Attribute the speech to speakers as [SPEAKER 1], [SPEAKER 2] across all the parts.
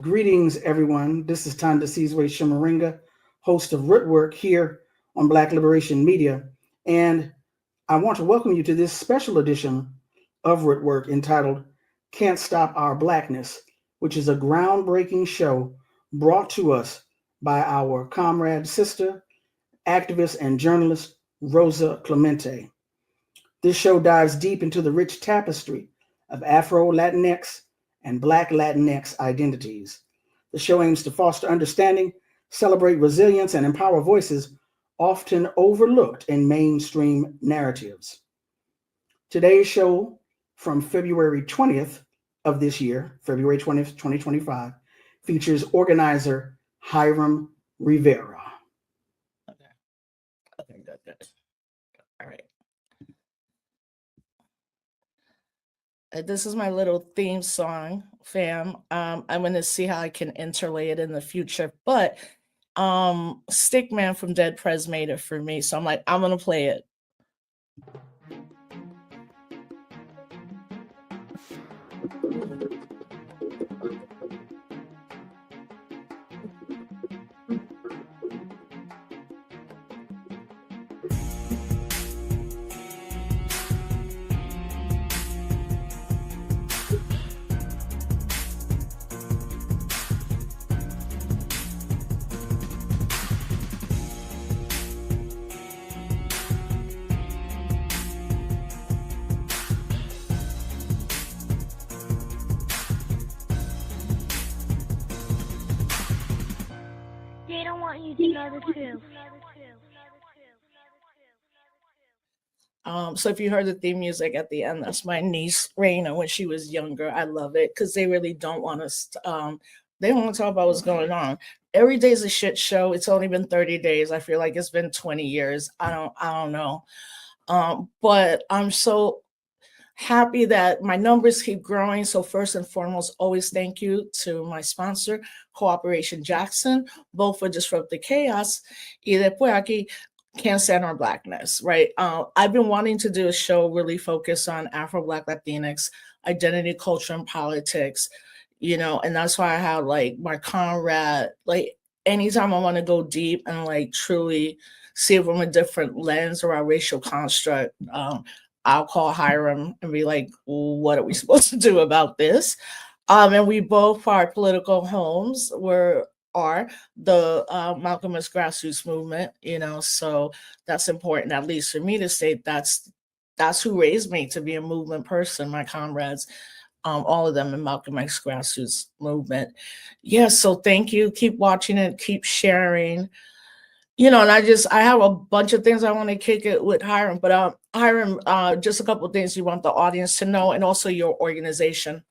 [SPEAKER 1] Greetings, everyone. This is Tandasizwe Shimaringa, host of Rootwork here on Black Liberation Media. And I want to welcome you to this special edition of Rootwork entitled Can't Stop Our Blackness, which is a groundbreaking show brought to us by our comrade, sister, activist, and journalist, Rosa Clemente. This show dives deep into the rich tapestry of Afro Latinx and Black Latinx identities. The show aims to foster understanding, celebrate resilience, and empower voices often overlooked in mainstream narratives. Today's show from February 20th of this year, February 20th, 2025, features organizer Hiram Rivera.
[SPEAKER 2] Okay, good. All right. This is my little theme song, fam. I'm gonna see how I can interlay it in the future, but Stickman from Dead Prez made it for me, so I'm gonna play it.
[SPEAKER 3] They don't want you to know the truth.
[SPEAKER 2] So if you heard the theme music at the end, that's my niece Raina when she was younger. I love it because they really don't want us they don't want to talk about what's going on. Every day's a shit show. It's only been 30 days. I feel like it's been 20 years. I don't know. But I'm so happy that my numbers keep growing. So first and foremost, always thank you to my sponsor, Cooperation Jackson, both for Disrupt the Chaos. Y después aquí, Can't Stand Our Blackness, right? I've been wanting to do a show really focused on Afro-Black Latinx, identity, culture, and politics, and that's why I have like my comrade, like anytime I want to go deep and like truly see it from a different lens or our racial construct, I'll call Hiram and be like, what are we supposed to do about this? And we both, our political homes are the Malcolm X Grassroots Movement, so that's important, at least for me to say that's who raised me to be a movement person, my comrades, all of them in Malcolm X Grassroots Movement. Yeah, so thank you. Keep watching it, keep sharing. And I have a bunch of things I want to kick it with Hiram, but Hiram, just a couple of things you want the audience to know, and also your organization.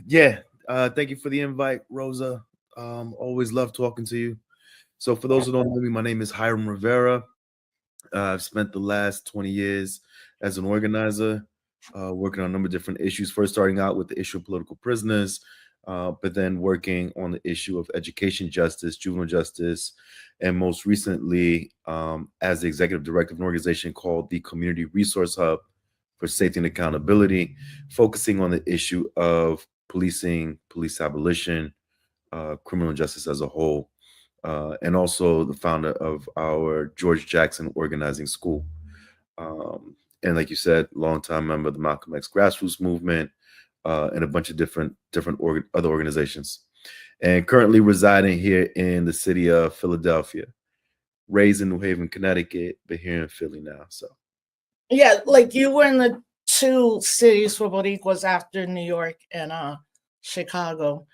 [SPEAKER 4] Yeah, thank you for the invite, Rosa. Always love talking to you. So for those who don't know me, my name is Hiram Rivera. I've spent the last 20 years as an organizer, working on a number of different issues, first starting out with the issue of political prisoners, but then working on the issue of education justice, juvenile justice, and most recently as the executive director of an organization called the Community Resource Hub for Safety and Accountability, focusing on the issue of policing, police abolition, criminal justice as a whole, and also the founder of our George Jackson Organizing School. And like you said, longtime member of the Malcolm X Grassroots Movement, and a bunch of different other organizations, and currently residing here in the city of Philadelphia. Raised in New Haven, Connecticut, but here in Philly now. So,
[SPEAKER 2] yeah, like you were in the two cities for Boricuas after New York and Chicago,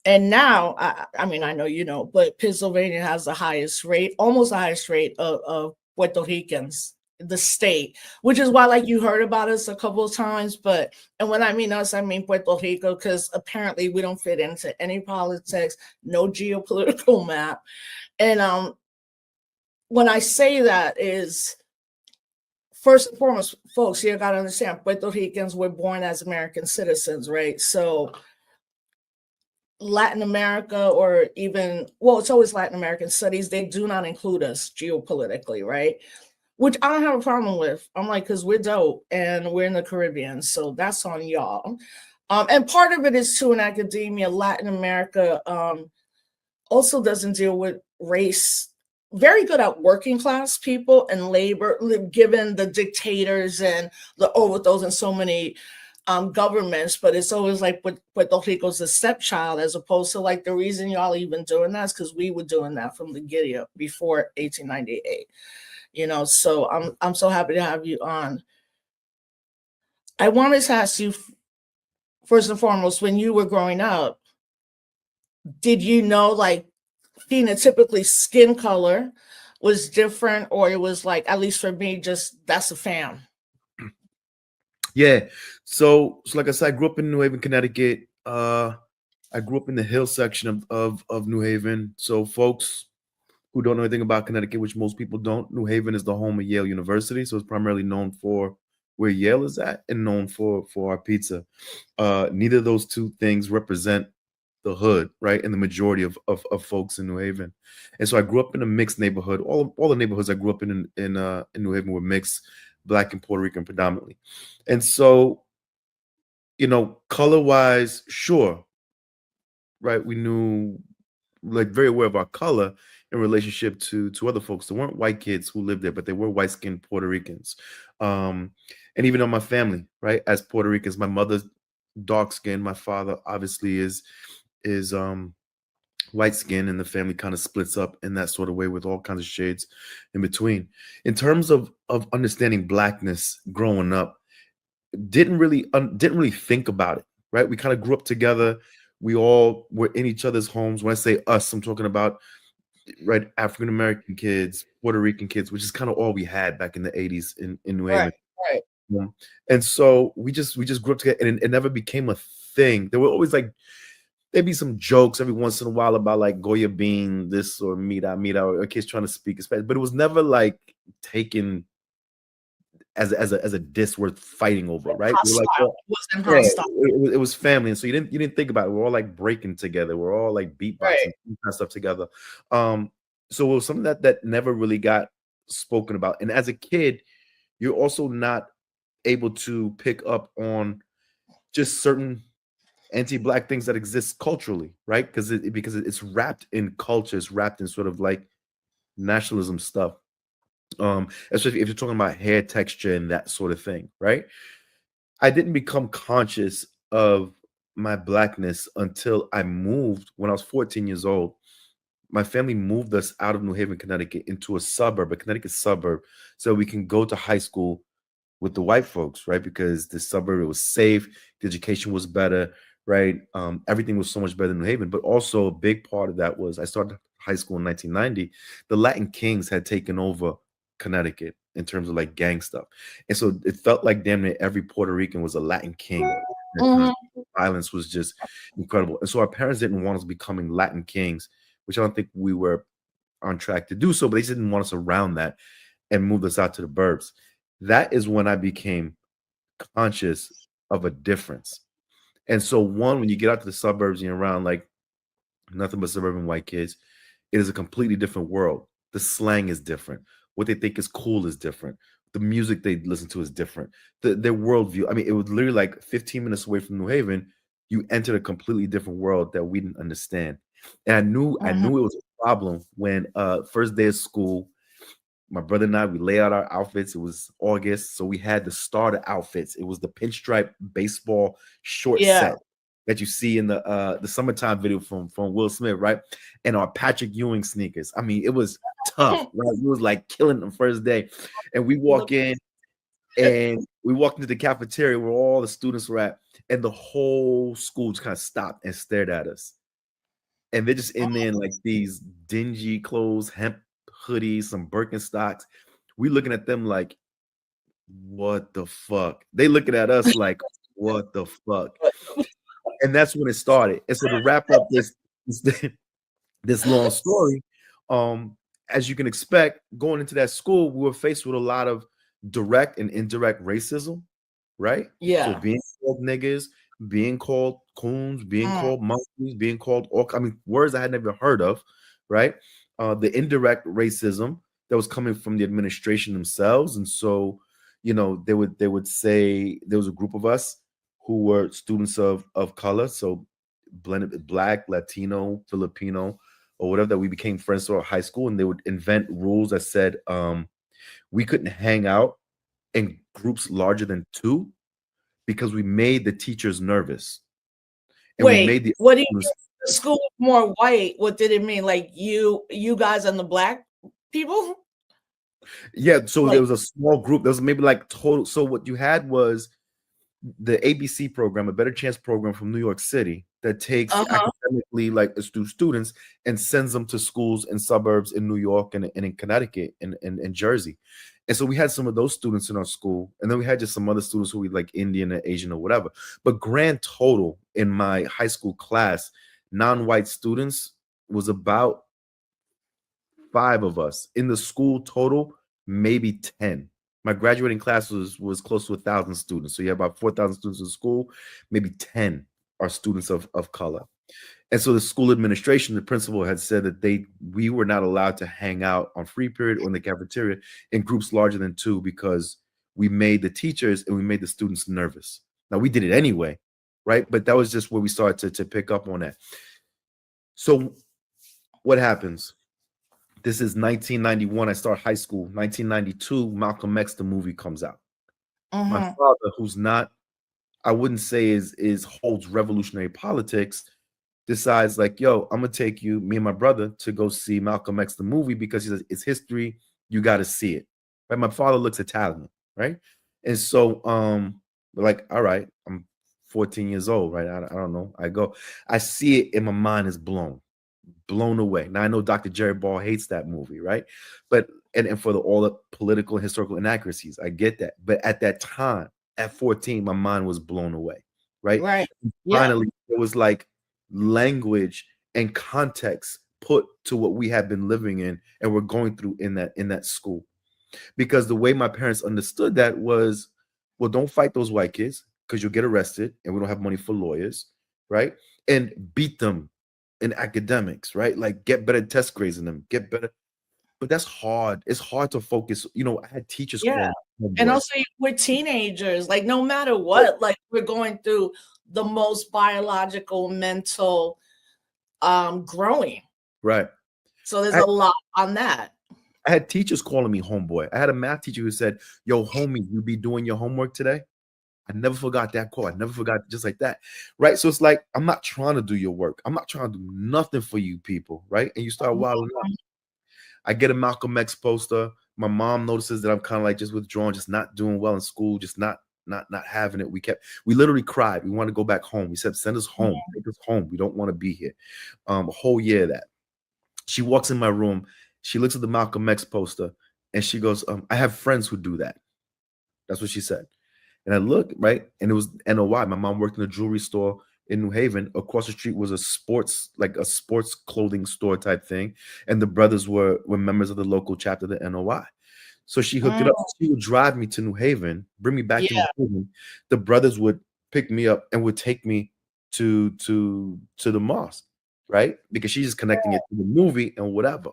[SPEAKER 2] and now I mean I know you know, but Pennsylvania has the highest rate, almost the highest rate of Puerto Ricans, the state, which is why like you heard about us a couple of times. But and when I mean us, I mean Puerto Rico, because apparently we don't fit into any politics, no geopolitical map. And when I say that is, first and foremost, folks, you gotta understand, Puerto Ricans were born as American citizens, right? So Latin America, or even, well, it's always Latin American studies, they do not include us geopolitically, right? Which I don't have a problem with. I'm like, because we're dope and we're in the Caribbean, so that's on y'all. And part of it is too in academia. Latin America also doesn't deal with race very good at working class people and labor, given the dictators and the overthrows in so many governments. But it's always like Puerto Rico's the stepchild, as opposed to like the reason y'all even doing that is because we were doing that from the giddy-up before 1898. You know, so I'm so happy to have you on. I wanted to ask you, first and foremost, when you were growing up, did you know like phenotypically skin color was different, or it was like, at least for me, just that's a fam?
[SPEAKER 4] Yeah. So like I said, I grew up in New Haven, Connecticut. I grew up in the hill section of New Haven. So folks who don't know anything about Connecticut, which most people don't, New Haven is the home of Yale University. So it's primarily known for where Yale is at and known for our pizza. Neither of those two things represent the hood, right? And the majority of folks in New Haven. And so I grew up in a mixed neighborhood. All the neighborhoods I grew up in New Haven were mixed, Black and Puerto Rican predominantly. And so, you know, color-wise, sure, right? We knew, like, very aware of our color in relationship to other folks. There weren't white kids who lived there, but they were white-skinned Puerto Ricans. And even on my family, right? As Puerto Ricans, my mother's dark skin, my father obviously is white skin, and the family kind of splits up in that sort of way with all kinds of shades in between. In terms of understanding Blackness growing up, didn't really think about it, right? We kind of grew up together. We all were in each other's homes. When I say us, I'm talking about, right, African American kids, Puerto Rican kids, which is kind of all we had back in the 80s in New Haven.
[SPEAKER 2] Right.
[SPEAKER 4] Yeah. And so we just grew up together, and it never became a thing. There were always like, there'd be some jokes every once in a while about like Goya bean this or mira, or kids trying to speak Spanish, but it was never like taken as a diss worth fighting over, right? We were like,
[SPEAKER 2] Hostile. It wasn't hostile.
[SPEAKER 4] it was family, and so you didn't think about it. We're all like breaking together. We're all like beatboxing
[SPEAKER 2] Right.
[SPEAKER 4] and kind of stuff together. So it was something that never really got spoken about. And as a kid, you're also not able to pick up on just certain anti-Black things that exist culturally, right? Because it's wrapped in culture, it's wrapped in sort of like nationalism stuff. Especially if you're talking about hair texture and that sort of thing, right? I didn't become conscious of my Blackness until I moved when I was 14 years old. My family moved us out of New Haven, Connecticut, into a Connecticut suburb, so we can go to high school with the white folks, right? Because the suburb, it was safe, the education was better, right? Everything was so much better than New Haven. But also a big part of that was I started high school in 1990. The Latin Kings had taken over Connecticut in terms of like gang stuff. And so it felt like damn near every Puerto Rican was a Latin king. Violence was just incredible. And so our parents didn't want us becoming Latin kings, which I don't think we were on track to do so, but they didn't want us around that and moved us out to the burbs. That is when I became conscious of a difference. And so one, when you get out to the suburbs and you're around like nothing but suburban white kids, it is a completely different world. The slang is different. What they think is cool is different. The music they listen to is different. Their worldview. I mean, it was literally like 15 minutes away from New Haven. You entered a completely different world that we didn't understand. And I knew it was a problem when first day of school, my brother and I, we lay out our outfits. It was August, so we had the starter outfits. It was the pinstripe baseball short set that you see in the summertime video from Will Smith, right? And our Patrick Ewing sneakers. I mean, it was tough, right? It was like killing the first day. And we walk in, and we walked into the cafeteria where all the students were at, and the whole school just kind of stopped and stared at us. And they're just in there in like these dingy clothes, hemp hoodies, some Birkenstocks. We looking at them like, what the fuck? They looking at us like, what the fuck? And that's when it started. And so to wrap up this long story, as you can expect, going into that school, we were faced with a lot of direct and indirect racism, right?
[SPEAKER 2] Yeah.
[SPEAKER 4] So being called niggas, being called coons, being called monkeys, being called all, I mean, words I had never heard of, right? The indirect racism that was coming from the administration themselves. And so, you know, they would say there was a group of us who were students of color, so blended Black, Latino, Filipino, or whatever, that we became friends throughout high school, and they would invent rules that said we couldn't hang out in groups larger than 2 because we made the teachers nervous. And we made
[SPEAKER 2] Wait, what do you mean? The school was more white? What did it mean? Like you guys and the Black people?
[SPEAKER 4] Yeah, so
[SPEAKER 2] Like,
[SPEAKER 4] there was a small group. There was maybe like total. So what you had was the ABC program, a Better Chance program from New York City, that takes academically like astute students and sends them to schools in suburbs in New York and in Connecticut and Jersey. And so we had some of those students in our school, and then we had just some other students who were like Indian or Asian or whatever. But grand total in my high school class, non-white students, was about 5 of us. In the school total, maybe 10. My graduating class was close to 1,000 students. So you have about 4,000 students in school, maybe 10 are students of color. And so the school administration, the principal, had said that we were not allowed to hang out on free period or in the cafeteria in groups larger than 2 because we made the teachers and we made the students nervous. Now, we did it anyway, right? But that was just where we started to pick up on that. So what happens? This is 1991. I start high school. 1992, Malcolm X, the movie, comes out. My father, who's not, I wouldn't say holds revolutionary politics, decides like, yo, I'm gonna take you, me and my brother, to go see Malcolm X, the movie, because he says it's history. You got to see it. Right? My father looks Italian, right? And so, we're like, all right, I'm 14 years old, right? I don't know. I see it, and my mind is blown away. Now I know Dr. Jerry Ball hates that movie, right? But and for all the political and historical inaccuracies, I get that. But at that time, at 14, my mind was blown away, right?
[SPEAKER 2] right.
[SPEAKER 4] Finally, it was like language and context put to what we had been living in and we're going through in that school. Because the way my parents understood that was, well, don't fight those white kids because you'll get arrested and we don't have money for lawyers, right? And beat them in academics, right? Like get better test grades in them, get better. But that's hard. It's hard to focus. You know, I had teachers call me,
[SPEAKER 2] and also we're teenagers. Like no matter what, like we're going through the most biological, mental growing.
[SPEAKER 4] Right.
[SPEAKER 2] So there's a lot on that.
[SPEAKER 4] I had teachers calling me homeboy. I had a math teacher who said, yo, homie, you be doing your homework today? I never forgot that call. I never forgot, just like that. Right. So it's like, I'm not trying to do your work. I'm not trying to do nothing for you people. Right. And you start wilding out. I get a Malcolm X poster. My mom notices that I'm kind of like just withdrawn, just not doing well in school, just not having it. We literally cried. We want to go back home. We said, send us home, take us home. We don't want to be here. A whole year of that. She walks in my room. She looks at the Malcolm X poster and she goes, I have friends who do that. That's what she said. And I looked, right? And it was NOI. My mom worked in a jewelry store in New Haven. Across the street was a sports clothing store type thing. And the brothers were members of the local chapter of the NOI. So she hooked it up. She would drive me to New Haven, bring me back to New Haven. The brothers would pick me up and would take me to the mosque, right? Because she's just connecting it to the movie and whatever.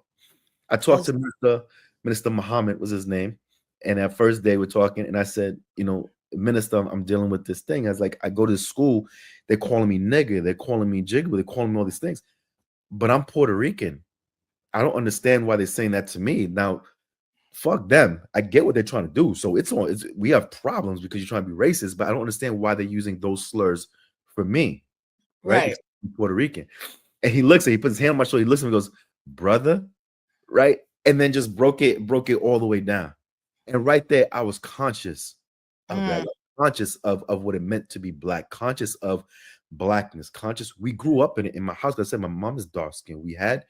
[SPEAKER 4] I talked to Minister Muhammad was his name. And that first day we're talking, and I said, you know, Minister, I'm dealing with this thing. I was like, I go to school, they're calling me nigger, they're calling me jigger, they're calling me all these things. But I'm Puerto Rican. I don't understand why they're saying that to me. Now, fuck them. I get what they're trying to do. So we have problems because you're trying to be racist, but I don't understand why they're using those slurs for me. Right? I'm Puerto Rican. And he puts his hand on my shoulder, he looks at me and goes, brother, right? And then just broke it all the way down. And right there, I was conscious of that, like, conscious of what it meant to be Black, conscious of Blackness, conscious. We grew up in it in my house. Like I said, my mom is dark skinned. We had,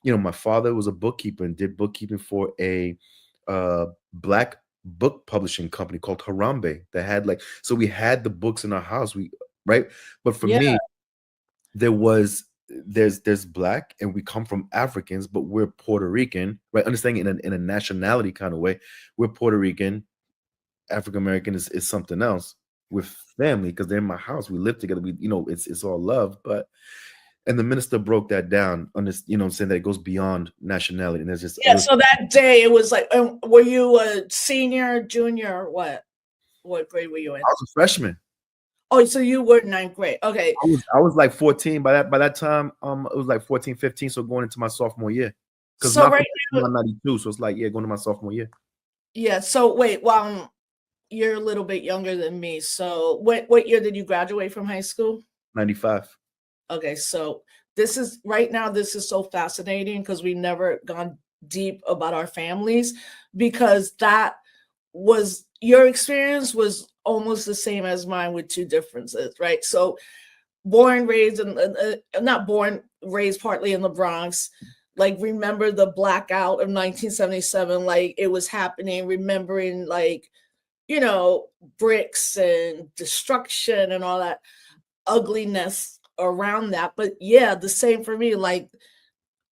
[SPEAKER 4] you know, my father was a bookkeeper and did bookkeeping for a Black book publishing company called Harambe that had so we had the books in our house. Right. But for me, there's Black and we come from Africans, but we're Puerto Rican, right? Understanding in a nationality kind of way. We're Puerto Rican. African American is something else. With family, because they're in my house. We live together. We, you know, it's all love. And the minister broke that down on this, you know, saying that it goes beyond nationality. And there's just
[SPEAKER 2] so that day it was like, were you a senior, junior, or what? What grade were you in?
[SPEAKER 4] I was a freshman.
[SPEAKER 2] Oh, so you were ninth grade. Okay.
[SPEAKER 4] I was like 14 by that time. It was like 14, 15. So going into my sophomore year, because
[SPEAKER 2] So
[SPEAKER 4] Malcolm
[SPEAKER 2] right
[SPEAKER 4] X
[SPEAKER 2] now,
[SPEAKER 4] was 92, so it's like going to my sophomore year.
[SPEAKER 2] yeah. So wait, well, you're a little bit younger than me. So what year did you graduate from high school?
[SPEAKER 4] 95.
[SPEAKER 2] Okay, so this is right now, this is so fascinating because we've never gone deep about our families, because that was your experience was almost the same as mine with two differences, right? So born, raised, and not born, raised partly in the Bronx. Like, remember the blackout of 1977, like it was happening, remembering, like, bricks and destruction and all that ugliness around that. But yeah, the same for me, like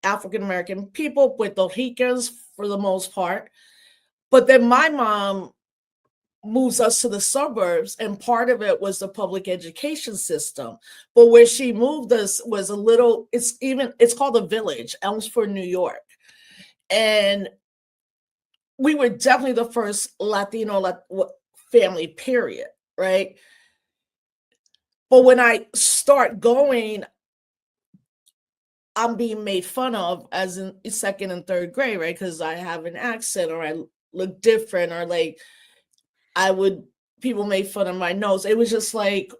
[SPEAKER 2] African American people, Puerto Ricans for the most part. But then my mom moves us to the suburbs, and part of it was the public education system. But where she moved us was it's called a village, Elmsford, New York. And we were definitely the first Latino family, period, right? But when I start going, I'm being made fun of as in second and third grade, right? Because I have an accent, or I look different, or like people made fun of my nose. It was just like,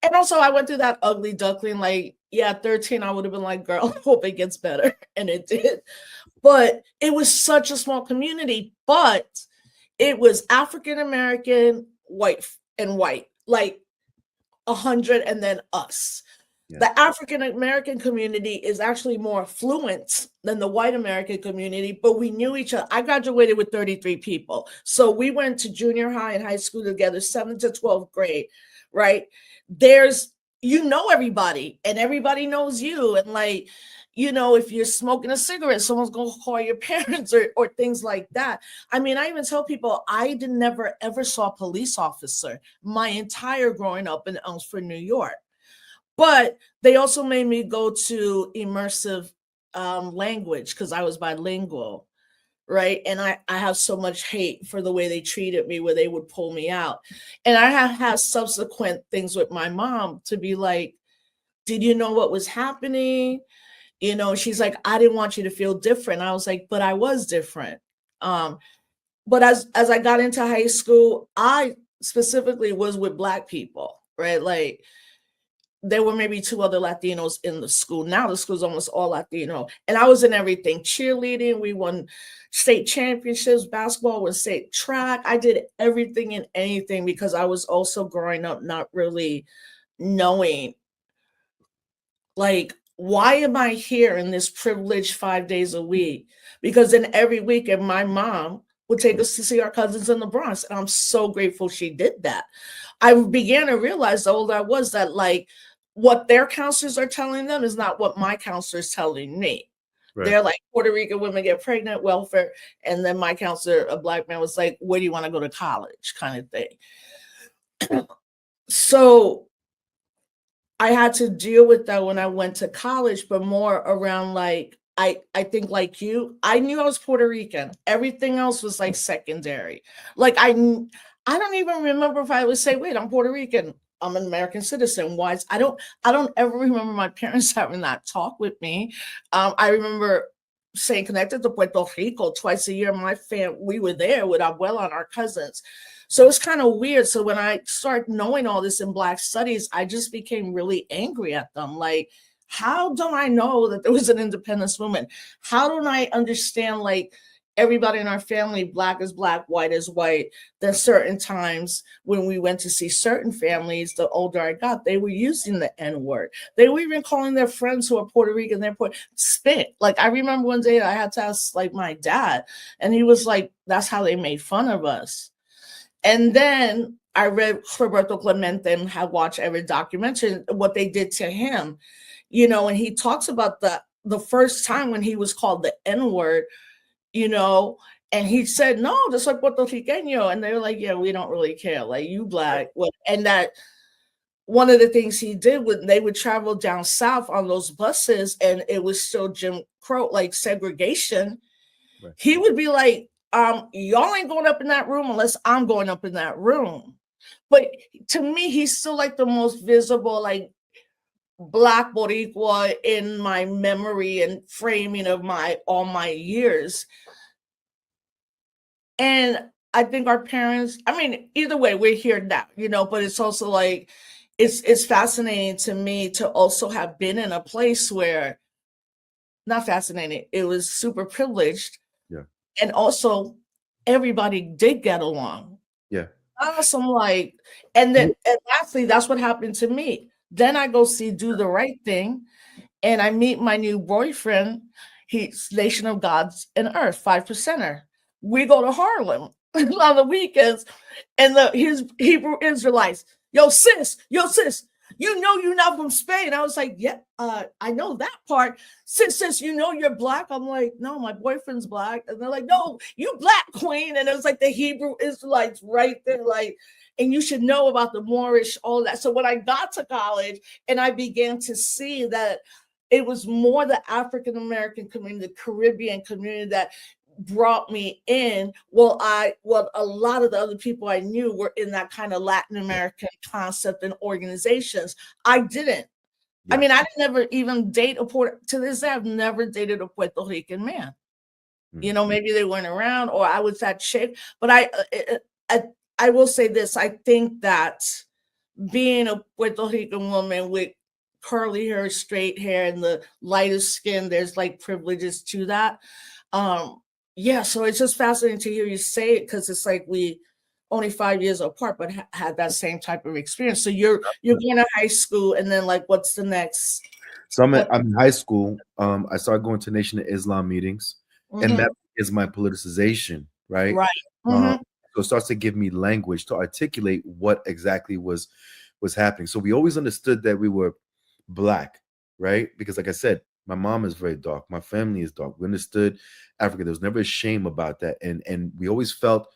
[SPEAKER 2] and also I went through that ugly duckling, like, yeah, 13, I would have been like, girl, I hope it gets better. And it did. But it was such a small community, but it was African American, white, like 100, and then us. Yeah. The African American community is actually more affluent than the white American community, but we knew each other. I graduated with 33 people. So we went to junior high and high school together, 7th to 12th grade, right? Everybody, and everybody knows you. And like, if you're smoking a cigarette, someone's going to call your parents or things like that. I mean, I even tell people I never ever saw a police officer my entire growing up in Elmsford, New York. But they also made me go to immersive language because I was bilingual, right? And I have so much hate for the way they treated me, where they would pull me out. And I have had subsequent things with my mom to be like, did you know what was happening? She's like, I didn't want you to feel different. I was like, but I was different. But as I got into high school, I specifically was with Black people, right? Like, there were maybe 2 other Latinos in the school. Now the school's almost all Latino. And I was in everything. Cheerleading, we won state championships, basketball, was state track. I did everything and anything because I was also growing up not really knowing, like, why am I here in this privileged 5 days a week? Because then every weekend my mom would take us to see our cousins in the Bronx. And I'm so grateful she did that. I began to realize the older I was that, like, what their counselors are telling them is not what my counselor is telling me. Right. They're like, Puerto Rican women get pregnant, welfare. And then my counselor, a Black man, was like, where do you want to go to college, kind of thing. So I had to deal with that when I went to college, but more around, like, I think like you, I knew I was Puerto Rican. Everything else was like secondary. Like, I don't even remember if I would say, wait, I'm Puerto Rican, I'm an American citizen. Why? I don't ever remember my parents having that talk with me. I remember staying connected to Puerto Rico twice a year. We were there with Abuela and our cousins. So it's kind of weird. So when I started knowing all this in Black studies, I just became really angry at them. Like, how don't I know that there was an independence movement? How don't I understand, like, everybody in our family, Black is Black, white is white. Then certain times when we went to see certain families, the older I got, they were using the N-word. They were even calling their friends who are Puerto Rican, spit. Like, I remember one day I had to ask, like, my dad, and he was like, that's how they made fun of us. And then I read Rosa Clemente and had watched every documentary, what they did to him, and he talks about the first time when he was called the N-word, and he said, no, just like Puerto Riqueño. And they were like, yeah, we don't really care. Like, you Black. And that one of the things he did when they would travel down south on those buses and it was still Jim Crow, like segregation, right. He would be like, y'all ain't going up in that room unless I'm going up in that room. But to me, he's still like the most visible, like Black Boricua in my memory and framing of all my years. And I think our parents, I mean, either way, we're here now, but it's also like, it's fascinating to me to also have been in a place where, not fascinating, it was super privileged.
[SPEAKER 4] Yeah.
[SPEAKER 2] And also everybody did get along.
[SPEAKER 4] Yeah.
[SPEAKER 2] Awesome. Like, and lastly, that's what happened to me. Then I go see Do the Right Thing, and I meet my new boyfriend. He's Nation of Gods and Earth, 5%er. We go to Harlem on the weekends, and his Hebrew Israelites, yo sis, you're not from Spain. I was like, yeah, I know that part. Sis, you're Black. I'm like, no, my boyfriend's Black. And they're like, no, you Black queen. And it was like the Hebrew Israelites right there, like, and you should know about the Moorish, all that. So when I got to college and I began to see that it was more the African American community, the Caribbean community that brought me in. Well, a lot of the other people I knew were in that kind of Latin American concept and organizations. I didn't. Yeah. I mean, I never even date to this day, I've never dated a Puerto Rican man. Mm-hmm. Maybe they weren't around or I was that chick, but I will say this. I think that being a Puerto Rican woman with curly hair, straight hair, and the lightest skin, there's like privileges to that. Yeah, so it's just fascinating to hear you say it because it's like we only 5 years apart, but had that same type of experience. So you're going to high school, and then like, what's the next?
[SPEAKER 4] So I'm in high school. I started going to Nation of Islam meetings, mm-hmm. and that is my politicization, right?
[SPEAKER 2] Right. Mm-hmm.
[SPEAKER 4] So it starts to give me language to articulate what exactly was happening. So we always understood that we were Black, right? Because like I said, my mom is very dark. My family is dark. We understood Africa. There was never a shame about that. And we always felt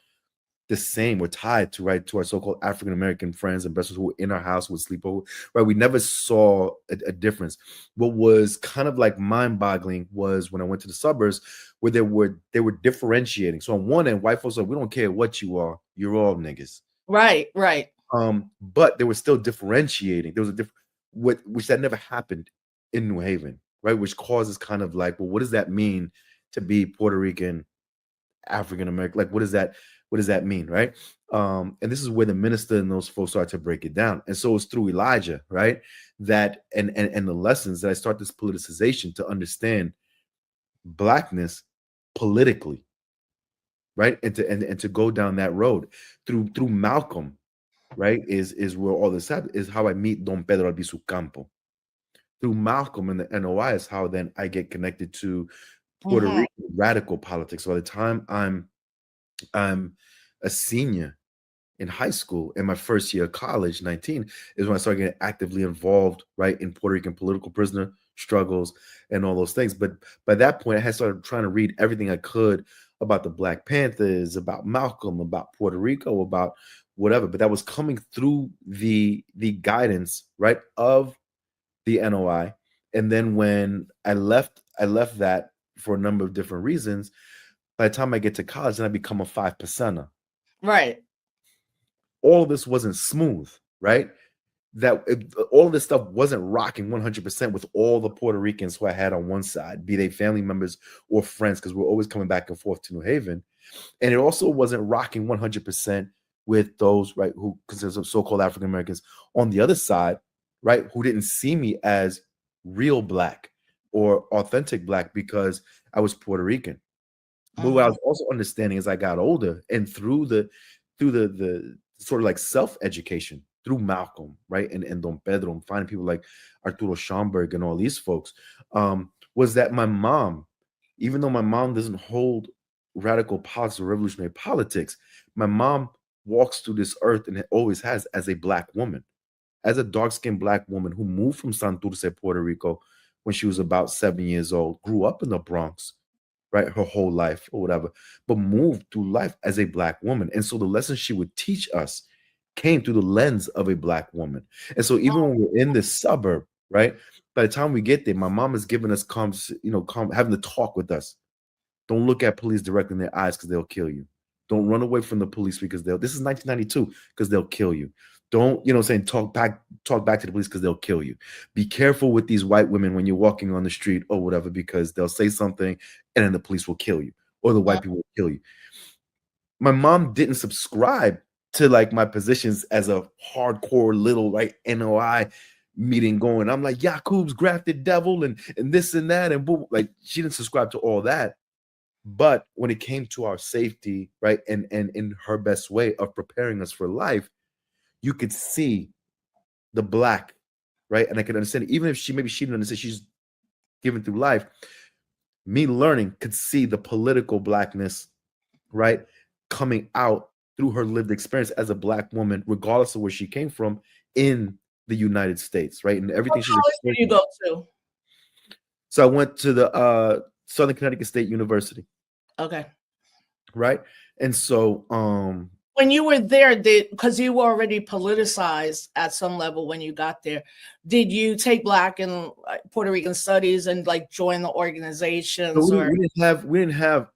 [SPEAKER 4] the same. We're tied to our so-called African-American friends and best friends who were in our house, would sleep over, right? We never saw a difference. What was kind of like mind-boggling was when I went to the suburbs where they were differentiating. So on one end, white folks said, we don't care what you are. You're all niggas.
[SPEAKER 2] Right.
[SPEAKER 4] But they were still differentiating. There was a which that never happened in New Haven, right? Which causes kind of like, well, what does that mean to be Puerto Rican, African American? Like, what does that mean, right? And this is where the minister and those folks start to break it down. And so it's through Elijah, right? That and the lessons that I start this politicization to understand Blackness politically, right? And to go down that road through Malcolm, right? Is where all this happened, is how I meet Don Pedro Albizu Campo. Through Malcolm and the NOI is how then I get connected to Puerto Rican radical politics. So by the time I'm a senior in high school, in my first year of college, 19, is when I started getting actively involved, right, in Puerto Rican political prisoner struggles and all those things. But by that point, I had started trying to read everything I could about the Black Panthers, about Malcolm, about Puerto Rico, about whatever. But that was coming through the guidance, right, of the NOI. And then when I left that for a number of different reasons. By the time I get to college, then I become a 5%er.
[SPEAKER 2] Right.
[SPEAKER 4] All of this wasn't smooth, right? All of this stuff wasn't rocking 100% with all the Puerto Ricans who I had on one side, be they family members or friends, because we're always coming back and forth to New Haven. And it also wasn't rocking 100% with those, right, who consider themselves so-called African Americans on the other side, right, who didn't see me as real Black or authentic Black because I was Puerto Rican. But what I was also understanding as I got older and through the sort of like self-education through Malcolm, right, and Don Pedro, and finding people like Arturo Schomburg and all these folks, was that my mom, even though my mom doesn't hold radical politics or revolutionary politics, my mom walks through this earth and always has as a Black woman, as a dark-skinned Black woman who moved from Santurce, Puerto Rico when she was about 7 years old, grew up in the Bronx, right, her whole life or whatever, but moved through life as a Black woman. And so the lessons she would teach us came through the lens of a Black woman. And so even when we're in this suburb, right, by the time we get there, my mom is giving us having to talk with us. Don't look at police directly in their eyes because they'll kill you. Don't run away from the police because this is 1992, because they'll kill you. Don't, talk back to the police because they'll kill you. Be careful with these white women when you're walking on the street or whatever, because they'll say something and then the police will kill you, or the white people will kill you. My mom didn't subscribe to like my positions as a hardcore little NOI meeting going. I'm like, Yakub's grafted devil and this and that, and boom. Like, she didn't subscribe to all that. But when it came to our safety, right, and in her best way of preparing us for life, you could see the Black, right? And I could understand it. Even if she didn't understand, she's given through life. Me learning could see the political Blackness, right, coming out through her lived experience as a Black woman, regardless of where she came from in the United States, right? And everything she's
[SPEAKER 2] experienced. Where did you go to?
[SPEAKER 4] So I went to the Southern Connecticut State University.
[SPEAKER 2] Okay.
[SPEAKER 4] Right. And so
[SPEAKER 2] when you were there, because you were already politicized at some level when you got there, did you take Black and Puerto Rican studies and like join the organizations?
[SPEAKER 4] So we didn't have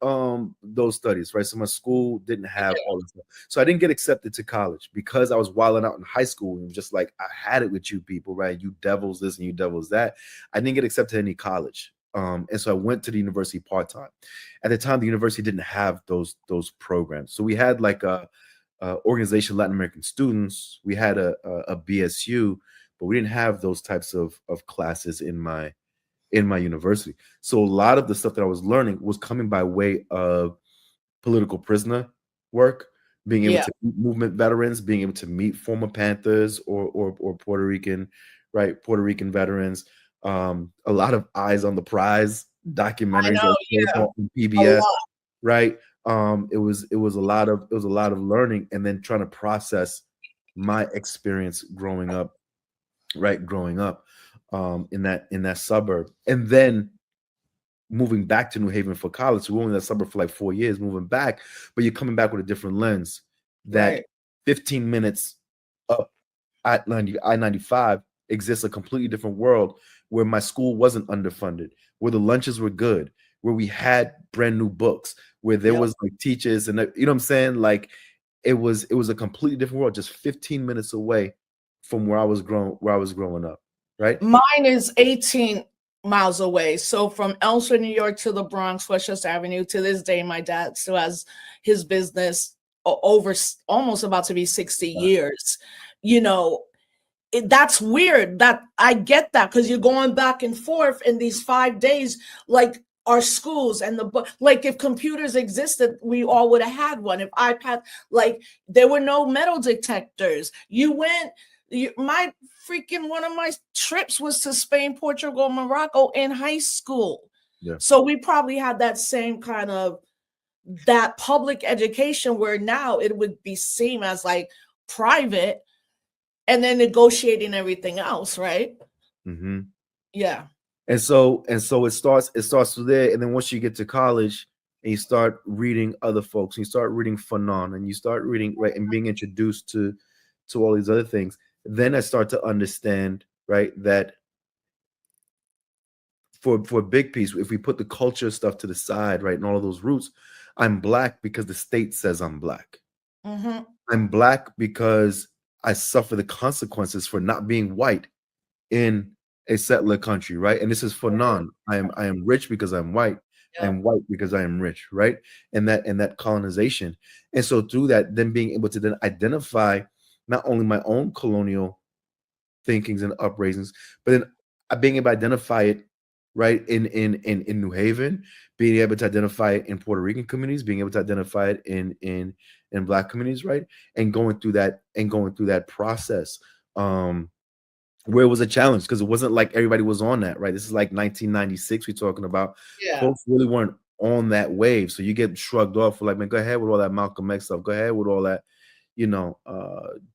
[SPEAKER 4] those studies, right? So my school didn't have all of that. So I didn't get accepted to college because I was wilding out in high school and just like, I had it with you people, right? You devils this and you devils that. I didn't get accepted to any college. And so I went to the university part-time. At the time, the university didn't have those programs. So we had like a organization Latin American students. We had a BSU, but we didn't have those types of classes in my university. So a lot of the stuff that I was learning was coming by way of political prisoner work, being able to meet movement veterans, being able to meet former Panthers or Puerto Rican veterans. A lot of Eyes on the Prize documentaries on PBS, right? It was a lot of learning, and then trying to process my experience growing up in that suburb, and then moving back to New Haven for college. So we were in that suburb for like 4 years, moving back, but you're coming back with a different lens. That 15 minutes up at I-95 exists a completely different world, where my school wasn't underfunded, where the lunches were good, where we had brand new books, where there was like teachers, and you know what I'm saying? Like it was a completely different world, just 15 minutes away from where I was growing up, right?
[SPEAKER 2] Mine is 18 miles away. So from Elsford, New York to the Bronx, Westchester Avenue, to this day, my dad still has his business over almost about to be 60 years. That's weird. That I get that, because you're going back and forth in these 5 days, like our schools and like if computers existed, we all would have had one. If iPad, like there were no metal detectors. My freaking one of my trips was to Spain, Portugal, Morocco in high school.
[SPEAKER 4] Yeah.
[SPEAKER 2] So we probably had that same kind of that public education, where now it would be seen as like private, and then negotiating everything else, right?
[SPEAKER 4] Mm-hmm.
[SPEAKER 2] Yeah.
[SPEAKER 4] And so it starts through there, and then once you get to college and you start reading other folks, and you start reading Fanon, and you start reading, right, and being introduced to all these other things, then I start to understand, right, that for a big piece, if we put the culture stuff to the side, right, and all of those roots, I'm Black because the state says I'm Black.
[SPEAKER 2] Mm-hmm.
[SPEAKER 4] I'm Black because I suffer the consequences for not being white in a settler country, right? And this is for none. I am rich because I'm white. Yeah. I'm white because I am rich, right? And that colonization. And so through that, then being able to then identify not only my own colonial thinkings and uprisings, but then being able to identify it, right, in New Haven, being able to identify it in Puerto Rican communities, being able to identify it in Black communities, right, and going through that process, where it was a challenge, because it wasn't like everybody was on that, right? This is like 1996 we're talking about. Folks really weren't on that wave, so you get shrugged off for like, man, go ahead with all that Malcolm X stuff, go ahead with all that,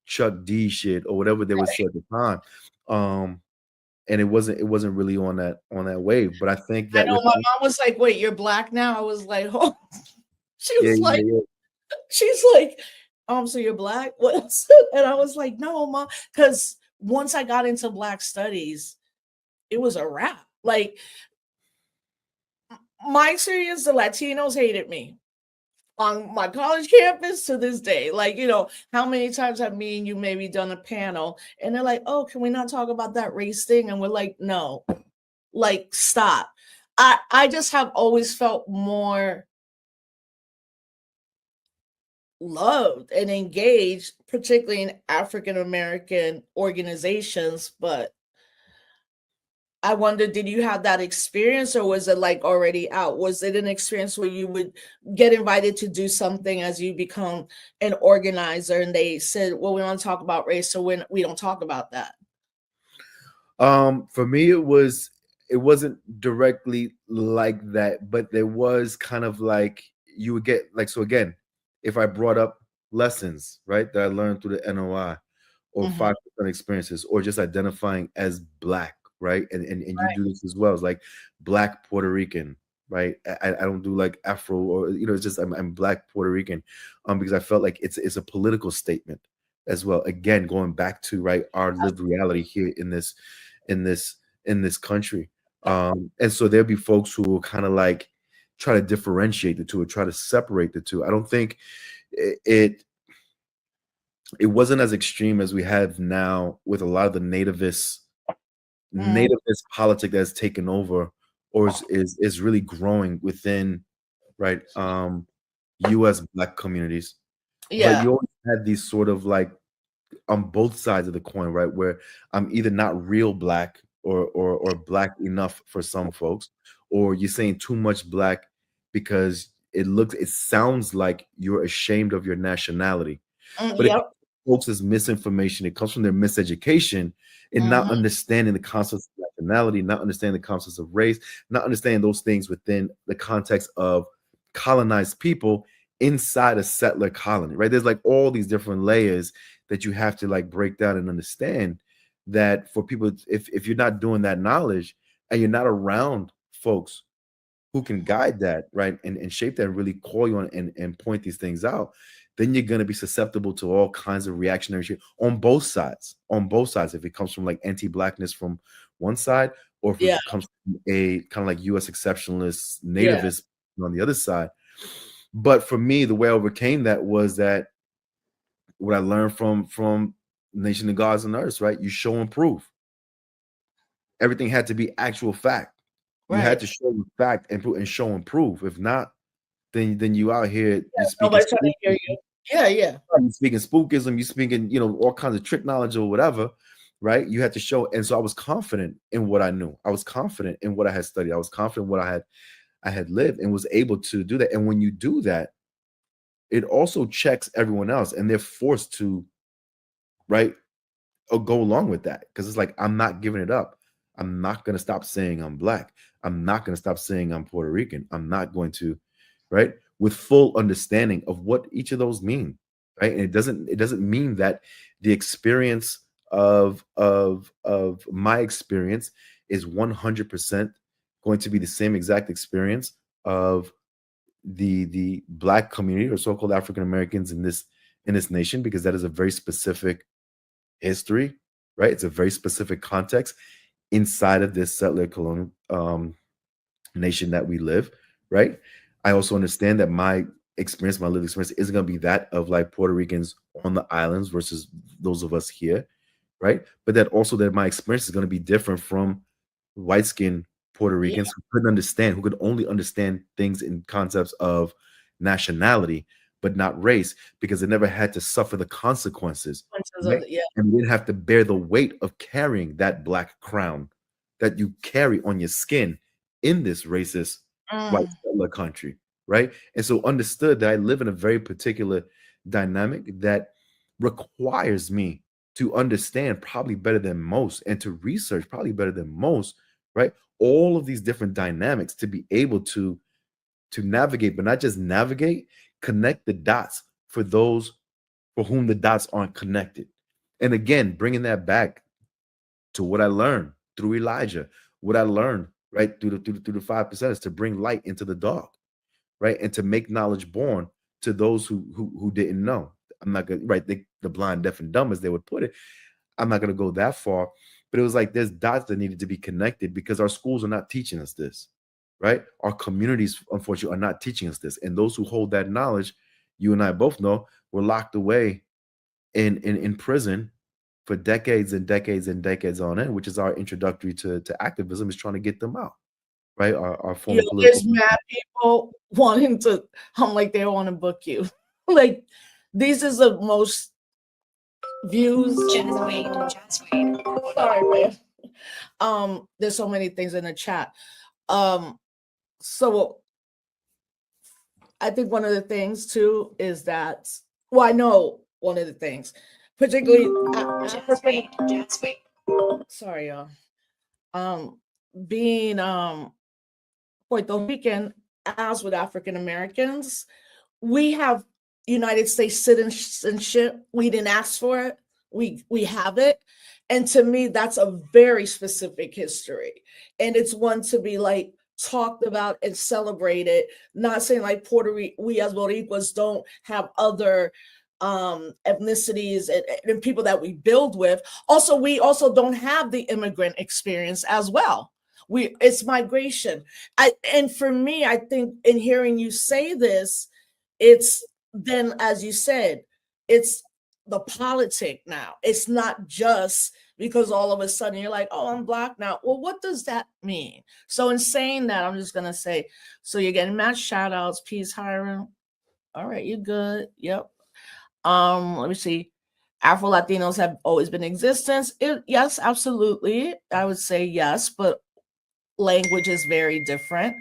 [SPEAKER 4] Chuck D shit or whatever they would say at the time. And it wasn't really on that wave. But I think that
[SPEAKER 2] my mom was like, wait, you're Black now? I was like, oh. She's like, so you're Black? What? And I was like, no, Mom, because once I got into Black studies, it was a wrap. Like, my experience, the Latinos hated me. on my college campus to this day. Like, you know, how many times have me and you maybe done a panel and they're like, oh, can we not talk about that race thing? And we're like, no, like, stop. I just have always felt more loved and engaged, particularly in African American organizations. But I wonder, did you have that experience, or was it like already out? Was it an experience where you would get invited to do something as you become an organizer and they said, well, we want to talk about race, so we don't talk about that?
[SPEAKER 4] For me, it wasn't directly like that, but there was kind of like you would get like, so again, if I brought up lessons, right, that I learned through the NOI or
[SPEAKER 2] Mhm.
[SPEAKER 4] 5% experiences or just identifying as Black, right? And you
[SPEAKER 2] Right.
[SPEAKER 4] do this as well. It's like Black Puerto Rican, right? I don't do like Afro or, you know, it's just I'm Black Puerto Rican because I felt like it's a political statement as well. Again, going back to, right, our lived reality here in this country. And so there'll be folks who will kind of like try to differentiate the two or try to separate the two. I don't think it wasn't as extreme as we have now with a lot of the nativist politic that's taken over or is really growing within, right, US Black communities. But
[SPEAKER 2] Yeah.
[SPEAKER 4] you always had these sort of like on both sides of the coin, right? Where I'm either not real Black or Black enough for some folks, or you're saying too much Black because it sounds like you're ashamed of your nationality. But it
[SPEAKER 2] Yep.
[SPEAKER 4] folks is misinformation. It comes from their miseducation and not
[SPEAKER 2] Mhm.
[SPEAKER 4] understanding the concepts of nationality, not understanding the concepts of race, not understanding those things within the context of colonized people inside a settler colony, right? There's like all these different layers that you have to like break down and understand that for people, if you're not doing that knowledge and you're not around folks who can guide that, right, and shape that and really call you on and point these things out, then you're going to be susceptible to all kinds of reactionary shit on both sides. On both sides, if it comes from like anti-Blackness from one side, or if
[SPEAKER 2] Yeah.
[SPEAKER 4] it comes from a kind of like U.S. exceptionalist,
[SPEAKER 2] Yeah.
[SPEAKER 4] nativist on the other side. But for me, the way I overcame that was that what I learned from Nation of Gods and Earth, right? You show and prove. Everything had to be actual fact. You had
[SPEAKER 2] Right.
[SPEAKER 4] to show the fact and prove and show and prove. If not, then you out here
[SPEAKER 2] Yeah.
[SPEAKER 4] you speaking
[SPEAKER 2] Nobody's trying to hear
[SPEAKER 4] spookism,
[SPEAKER 2] you. Yeah. Yeah.
[SPEAKER 4] you speaking spookism, you speaking, you know, all kinds of trick knowledge or whatever, right? You had to show, and so I was confident in what I knew. I was confident in what I had studied. I was confident in what I had lived and was able to do that. And when you do that, it also checks everyone else, and they're forced to, right, or go along with that because it's like I'm not giving it up. I'm not going to stop saying I'm Black. I'm not going to stop saying I'm Puerto Rican. I'm not going to, right, with full understanding of what each of those mean, right? And it doesn't mean that the experience of my experience is 100% going to be the same exact experience of the Black community or so-called African Americans in this nation, because that is a very specific history, right? It's a very specific context inside of this settler colonial nation that we live, right? I also understand that my experience, my lived experience, isn't going to be that of like Puerto Ricans on the islands versus those of us here, right? But that also that my experience is going to be different from white skinned Puerto
[SPEAKER 2] Yeah.
[SPEAKER 4] Ricans who couldn't understand, who could only understand things in concepts of nationality, but not race, because they never had to suffer the consequences, right?
[SPEAKER 2] Yeah.
[SPEAKER 4] And we didn't have to bear the weight of carrying that Black crown that you carry on your skin in this racist white
[SPEAKER 2] Mm.
[SPEAKER 4] settler country, right? And so understood that I live in a very particular dynamic that requires me to understand probably better than most and to research probably better than most, right? All of these different dynamics to be able to navigate, but not just navigate, connect the dots for those for whom the dots aren't connected. And again, bringing that back to what I learned through Elijah, what I learned right through the 5% is to bring light into the dark, right, and to make knowledge born to those who didn't know. I'm not gonna right the blind, deaf, and dumb as they would put it. I'm not gonna go that far, but it was like there's dots that needed to be connected because our schools are not teaching us this. right? Our communities, unfortunately, are not teaching us this. And those who hold that knowledge, you and I both know, were locked away in prison for decades and decades and decades on end, which is our introductory to activism, is trying to get them out, right? Our
[SPEAKER 2] You
[SPEAKER 4] former
[SPEAKER 2] know,
[SPEAKER 4] political.
[SPEAKER 2] there's mad people wanting to, I'm like, they want to book you. Like, this is the most views. Sorry, man. There's so many things in the chat. So I think one of the things too is that, well, I know one of the things, particularly sorry, y'all. Being Puerto Rican, as with African Americans, we have United States citizenship. We didn't ask for it. We have it. And to me, that's a very specific history. And it's one to be like talked about and celebrated. Not saying like Puerto Rico, we as Boricuas don't have other ethnicities and people that we build with. Also, we also don't have the immigrant experience as well. It's migration. And for me, I think in hearing you say this, it's then, as you said, it's the politic now. It's not just because all of a sudden you're like, oh, I'm Black now. Well, what does that mean? So in saying that, I'm just gonna say, so you're getting match shout outs, peace, Hiram. All right, you're good. Yep. Let me see. Afro Latinos have always been in existence. Yes, absolutely. I would say yes, but language is very different.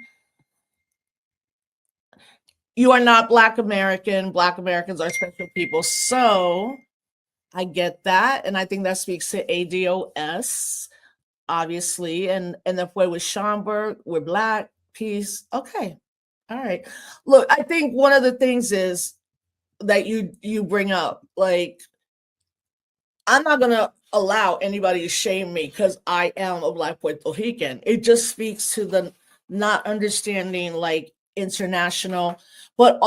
[SPEAKER 2] You are not Black American. Black Americans are special people. So I get that. And I think that speaks to ADOS, obviously. And if we're with Schomburg, we're Black, peace. Okay. All right. Look, I think one of the things is that you bring up, like, I'm not going to allow anybody to shame me because I am a Black Puerto Rican. It just speaks to the not understanding like international, but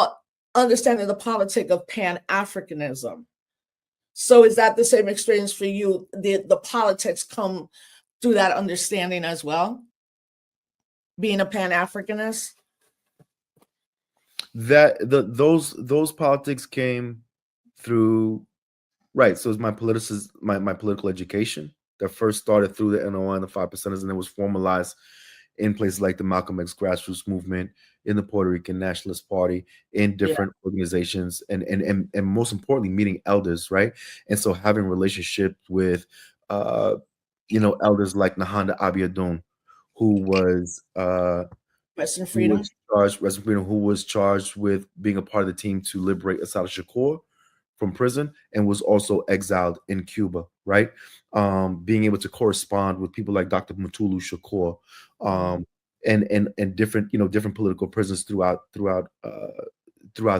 [SPEAKER 2] understanding the politic of Pan-Africanism. So is that the same experience for you? The politics come through that understanding as well? Being a Pan-Africanist?
[SPEAKER 4] Those politics came through, right? So it's my political education that first started through the NOI and the 5%ers, and then was formalized in places like the Malcolm X Grassroots Movement, in the Puerto Rican Nationalist Party, in different organizations, and most importantly, meeting elders, right? And so having relationships with, elders like Nahanda Abiodun, who was
[SPEAKER 2] Rest in freedom.
[SPEAKER 4] who was charged with being a part of the team to liberate Assata Shakur from prison, and was also exiled in Cuba, right? Being able to correspond with people like Dr. Mutulu Shakur, and different, different political prisons throughout the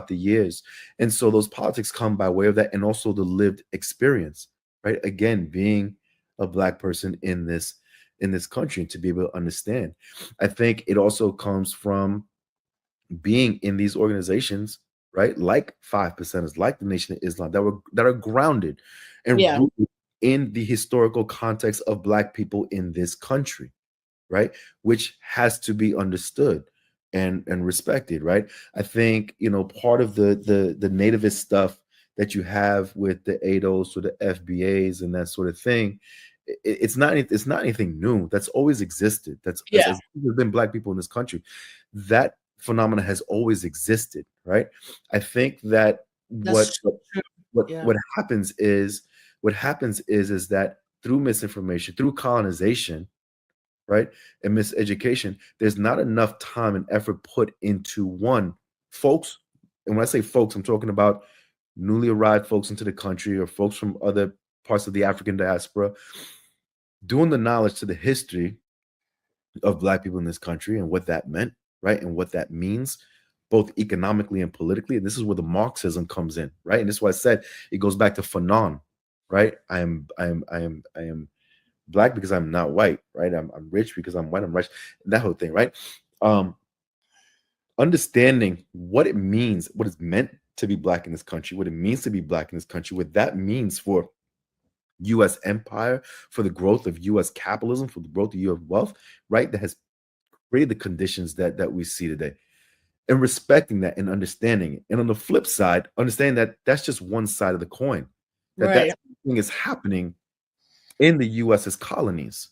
[SPEAKER 4] years. And so those politics come by way of that, and also the lived experience, right? Again, being a Black person in this country, and to be able to understand. I think it also comes from being in these organizations, right? Like 5%ers, like the Nation of Islam, that are grounded and rooted in the historical context of Black people in this country, right? Which has to be understood and respected, right? I think, part of the nativist stuff that you have with the ADOS or the FBAs and that sort of thing, it's not anything new. That's always existed. As there's been Black people in this country. That phenomena has always existed, right? I think that what happens is that through misinformation, through colonization, right, and miseducation, there's not enough time and effort put into folks. And when I say folks, I'm talking about newly arrived folks into the country, or folks from other parts of the African diaspora, doing the knowledge to the history of Black people in this country and what that meant, right, and what that means, both economically and politically. And this is where the Marxism comes in, right? And this is why I said it goes back to Fanon, right? I am Black because I'm not white, right? I'm rich because I'm white. I'm rich. That whole thing, right? Understanding what it means, what it's meant to be Black in this country, what it means to be Black in this country, what that means for U.S. empire, for the growth of U.S. capitalism, for the growth of U.S. wealth, right? That has created the conditions that we see today. And respecting that and understanding it. And on the flip side, understanding that that's just one side of the coin. That
[SPEAKER 2] Right.
[SPEAKER 4] thing is happening in the U.S. as colonies,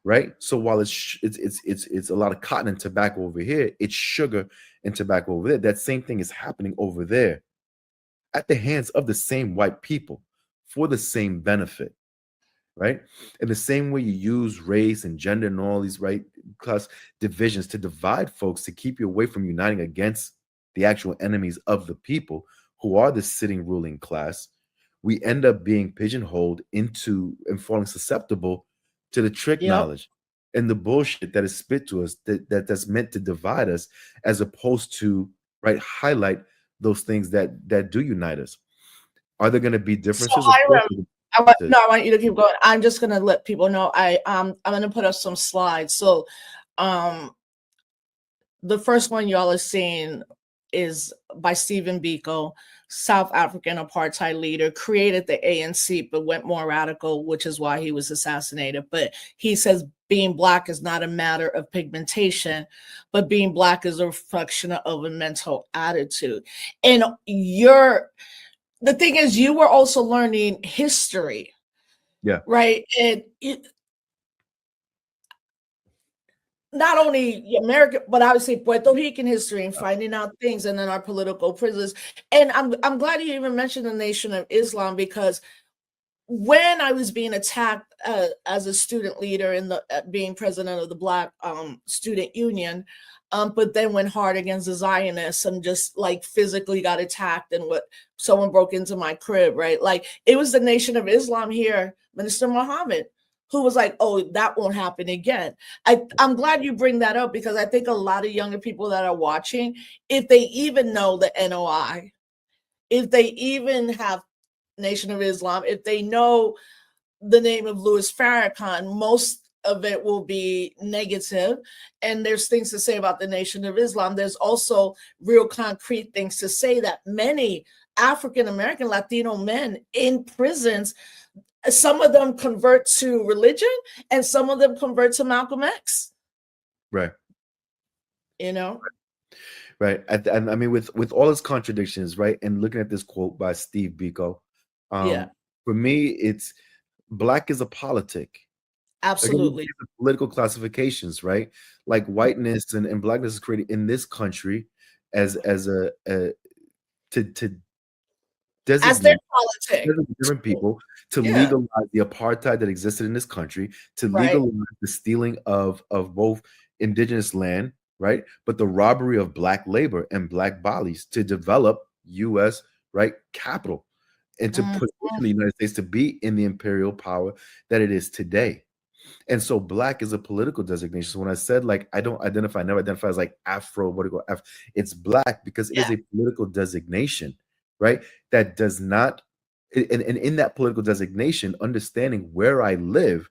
[SPEAKER 4] right? So while it's a lot of cotton and tobacco over here, it's sugar and tobacco over there. That same thing is happening over there at the hands of the same white people for the same benefit, right? In the same way you use race and gender and all these right class divisions to divide folks to keep you away from uniting against the actual enemies of the people who are the sitting ruling class, we end up being pigeonholed into and falling susceptible to the trick
[SPEAKER 2] Yep.
[SPEAKER 4] knowledge and the bullshit that is spit to us that's meant to divide us, as opposed to right highlight those things that do unite us. Are there going to be
[SPEAKER 2] So
[SPEAKER 4] differences? Of course,
[SPEAKER 2] I want you to keep going. I'm just gonna let people know. I'm gonna put up some slides. So the first one y'all are seeing is by Stephen Biko, South African apartheid leader, created the ANC, but went more radical, which is why he was assassinated. But he says being Black is not a matter of pigmentation, but being Black is a reflection of a mental attitude. And the thing is, you were also learning history.
[SPEAKER 4] Yeah.
[SPEAKER 2] Right. And not only American, but obviously Puerto Rican history and finding out things, and then our political prisoners. And I'm glad you even mentioned the Nation of Islam, because when I was being attacked as a student leader in being president of the Black Student Union, but then went hard against the Zionists and just like physically got attacked, and someone broke into my crib, right? Like it was the Nation of Islam here, Minister Muhammad, who was like, oh, that won't happen again. I'm glad you bring that up, because I think a lot of younger people that are watching, if they even know the NOI, if they even have Nation of Islam, if they know the name of Louis Farrakhan, most of it will be negative. And there's things to say about the Nation of Islam. There's also real concrete things to say that many African-American Latino men in prisons, some of them convert to religion and some of them convert to Malcolm X.
[SPEAKER 4] Right.
[SPEAKER 2] You know?
[SPEAKER 4] Right. I mean, with all its contradictions, right? And looking at this quote by Steve Biko, for me, it's Black is a politic.
[SPEAKER 2] Absolutely.
[SPEAKER 4] Again, political classifications, right? Like whiteness and Blackness is created in this country as a to designate
[SPEAKER 2] as their politic
[SPEAKER 4] different people, to
[SPEAKER 2] Yeah.
[SPEAKER 4] legalize the apartheid that existed in this country, to
[SPEAKER 2] Right.
[SPEAKER 4] legalize the stealing of both indigenous land, right? But the robbery of Black labor and Black bodies to develop U.S. right capital and to position the United States to be in the imperial power that it is today. And so Black is a political designation. So when I said like I don't identify, never identify as like Afro, what do you go F? It's Black because it is a political designation, right? That does not, and in that political designation, understanding where I live,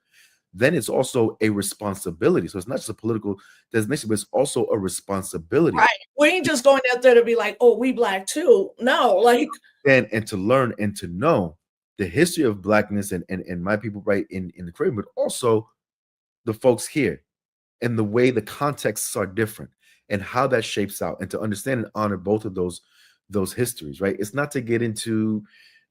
[SPEAKER 4] then it's also a responsibility. So it's not just a political designation, but it's also a responsibility.
[SPEAKER 2] Right. We ain't just going out there to be like, oh, we Black too. No, like
[SPEAKER 4] and to learn and to know the history of Blackness and my people right in the Caribbean, but also the folks here and the way the contexts are different and how that shapes out, and to understand and honor both of those histories, right? It's not to get into,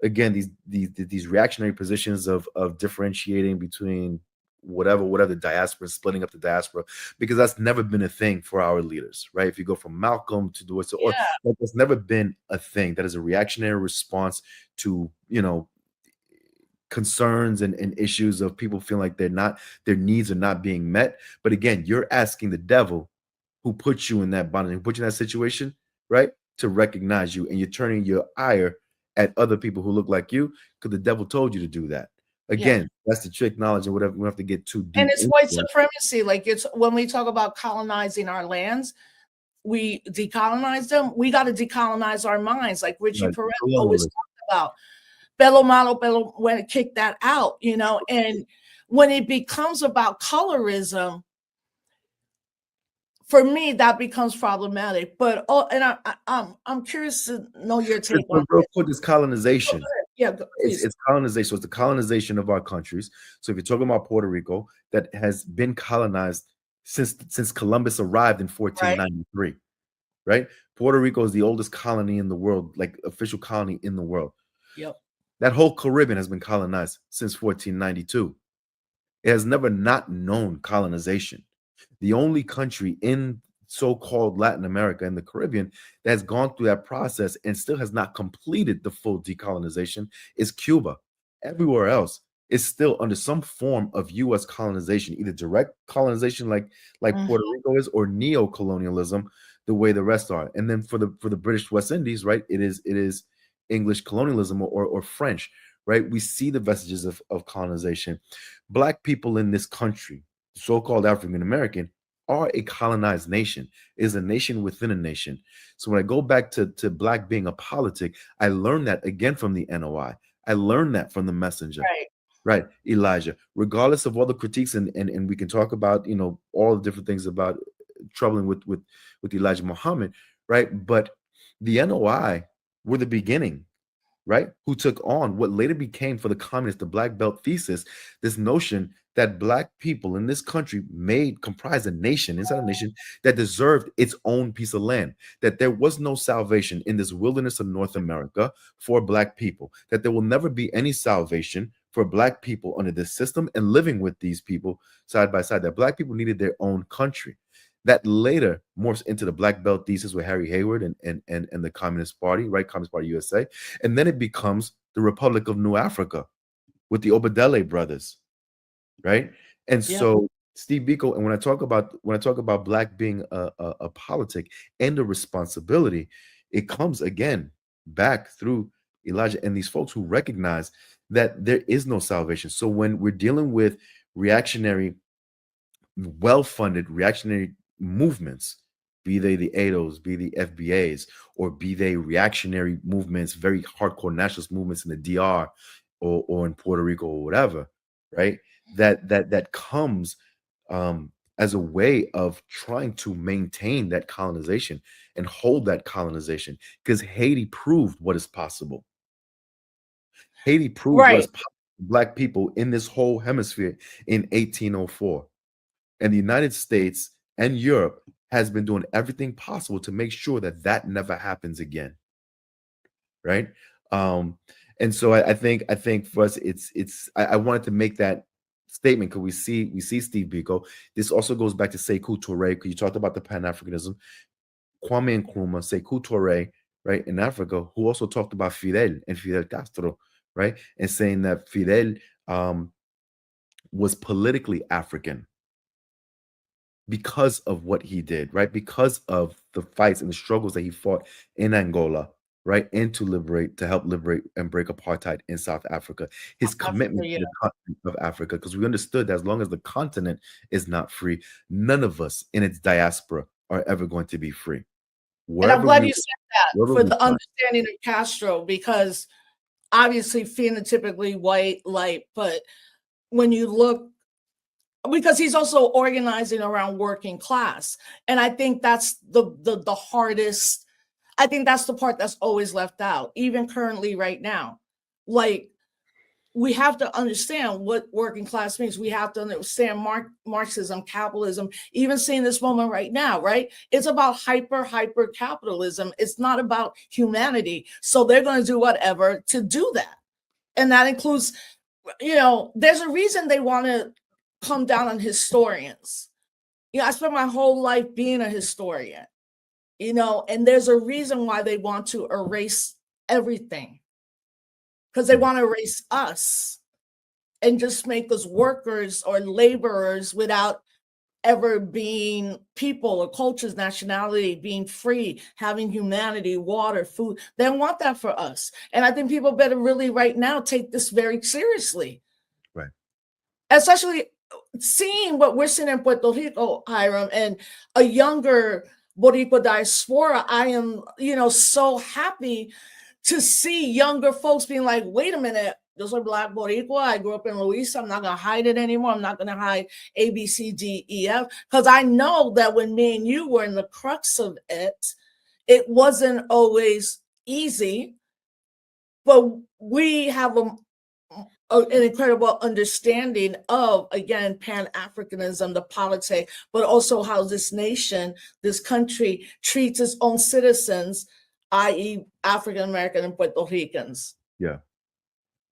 [SPEAKER 4] again, these reactionary positions of differentiating between whatever the diaspora, splitting up the diaspora, because that's never been a thing for our leaders, right? If you go from Malcolm to DuBois, or that's never been a thing. That is a reactionary response to, concerns and issues of people feeling like their needs are not being met. But again, you're asking the devil who put you in that bondage, who put you in that situation, right, to recognize you, and you're turning your ire at other people who look like you because the devil told you to do that. Again, that's the trick knowledge and whatever. We don't have to get too deep.
[SPEAKER 2] And it's white supremacy. Like it's when we talk about colonizing our lands, we decolonize them. We got to decolonize our minds, like Richie Perez always talked about. Bello Malo, Bello, when it kicked that out, and when it becomes about colorism, for me, that becomes problematic. But I'm curious to know your take on
[SPEAKER 4] real quick. It's colonization.
[SPEAKER 2] It's
[SPEAKER 4] colonization. So it's the colonization of our countries. So if you're talking about Puerto Rico, that has been colonized since Columbus arrived in
[SPEAKER 2] Right.
[SPEAKER 4] 1493, right? Puerto Rico is the oldest colony in the world, like official colony in the world.
[SPEAKER 2] Yep.
[SPEAKER 4] That whole Caribbean has been colonized since 1492. It has never not known colonization. The only country in so-called Latin America and the Caribbean that has gone through that process and still has not completed the full decolonization is Cuba. Everywhere else is still under some form of U.S. colonization, either direct colonization like Puerto Rico is, or neo-colonialism, the way the rest are. And then for the British West Indies, right, it is English colonialism or French, right? We see the vestiges of colonization. Black people in this country, so-called African American, are a colonized nation, is a nation within a nation. So when I go back to Black being a politic, I learned that again from the NOI. I learned that from the Messenger. Right, Elijah. Regardless of all the critiques, and we can talk about, you know, all the different things about troubling with Elijah Muhammad, right? But the NOI were the beginning, right? Who took on what later became for the communists the Black Belt thesis, this notion that Black people in this country comprised a nation, inside a nation that deserved its own piece of land, that there was no salvation in this wilderness of North America for Black people, that there will never be any salvation for Black people under this system and living with these people side by side, that Black people needed their own country. That later morphs into the Black Belt thesis with Harry Hayward and the Communist Party, right? Communist Party USA. And then it becomes the Republic of New Africa with the Obadele brothers, right? And so Steve Biko, and when I talk about Black being a politic and a responsibility, it comes again back through Elijah and these folks who recognize that there is no salvation. So when we're dealing with reactionary, well-funded reactionary movements, be they the ADOs, be the FBAs, or be they reactionary movements, very hardcore nationalist movements in the DR or in Puerto Rico or whatever, right? That comes as a way of trying to maintain that colonization and hold that colonization, because Haiti proved what is possible. Haiti proved what is possible for Black people in this whole hemisphere in 1804. And the United States and Europe has been doing everything possible to make sure that that never happens again, right? And so I think for us, I wanted to make that statement because we see Steve Biko. This also goes back to Sekou Touré, because you talked about the Pan-Africanism. Kwame Nkrumah, Sekou Touré, right, in Africa, who also talked about Fidel and Fidel Castro, right, and saying that Fidel was politically African because of what he did, right? Because of the fights and the struggles that he fought in Angola, right? And to help liberate and break apartheid in South Africa. His commitment to the continent of Africa, because we understood that as long as the continent is not free, none of us in its diaspora are ever going to be free.
[SPEAKER 2] And I'm glad you said that for the understanding of Castro, because obviously phenotypically white, light, but when you look, because he's also organizing around working class. And I think that's the hardest. I think that's the part that's always left out, even currently right now. Like, we have to understand what working class means. We have to understand Marxism, capitalism, even seeing this moment right now, right? It's about hyper capitalism. It's not about humanity. So they're going to do whatever to do that. And that includes, you know, there's a reason they want to come down on historians. You know, I spent my whole life being a historian, you know, and there's a reason why they want to erase everything, because they want to erase us and just make us workers or laborers without ever being people or cultures, nationality, being free, having humanity, water, food. They don't want that for us. And I think people better really right now take this very seriously.
[SPEAKER 4] Right.
[SPEAKER 2] Especially seeing what we're seeing in Puerto Rico, Hiram, and a younger Boricua diaspora. I am, you know, so happy to see younger folks being like, wait a minute, those are Black Boricua. I grew up in Louisa. I'm not going to hide it anymore. I'm not going to hide A, B, C, D, E, F. Because I know that when me and you were in the crux of it, it wasn't always easy. But we have an incredible understanding of, again, Pan-Africanism, the politics, but also how this nation, this country treats its own citizens, i.e. African American and Puerto Ricans.
[SPEAKER 4] Yeah.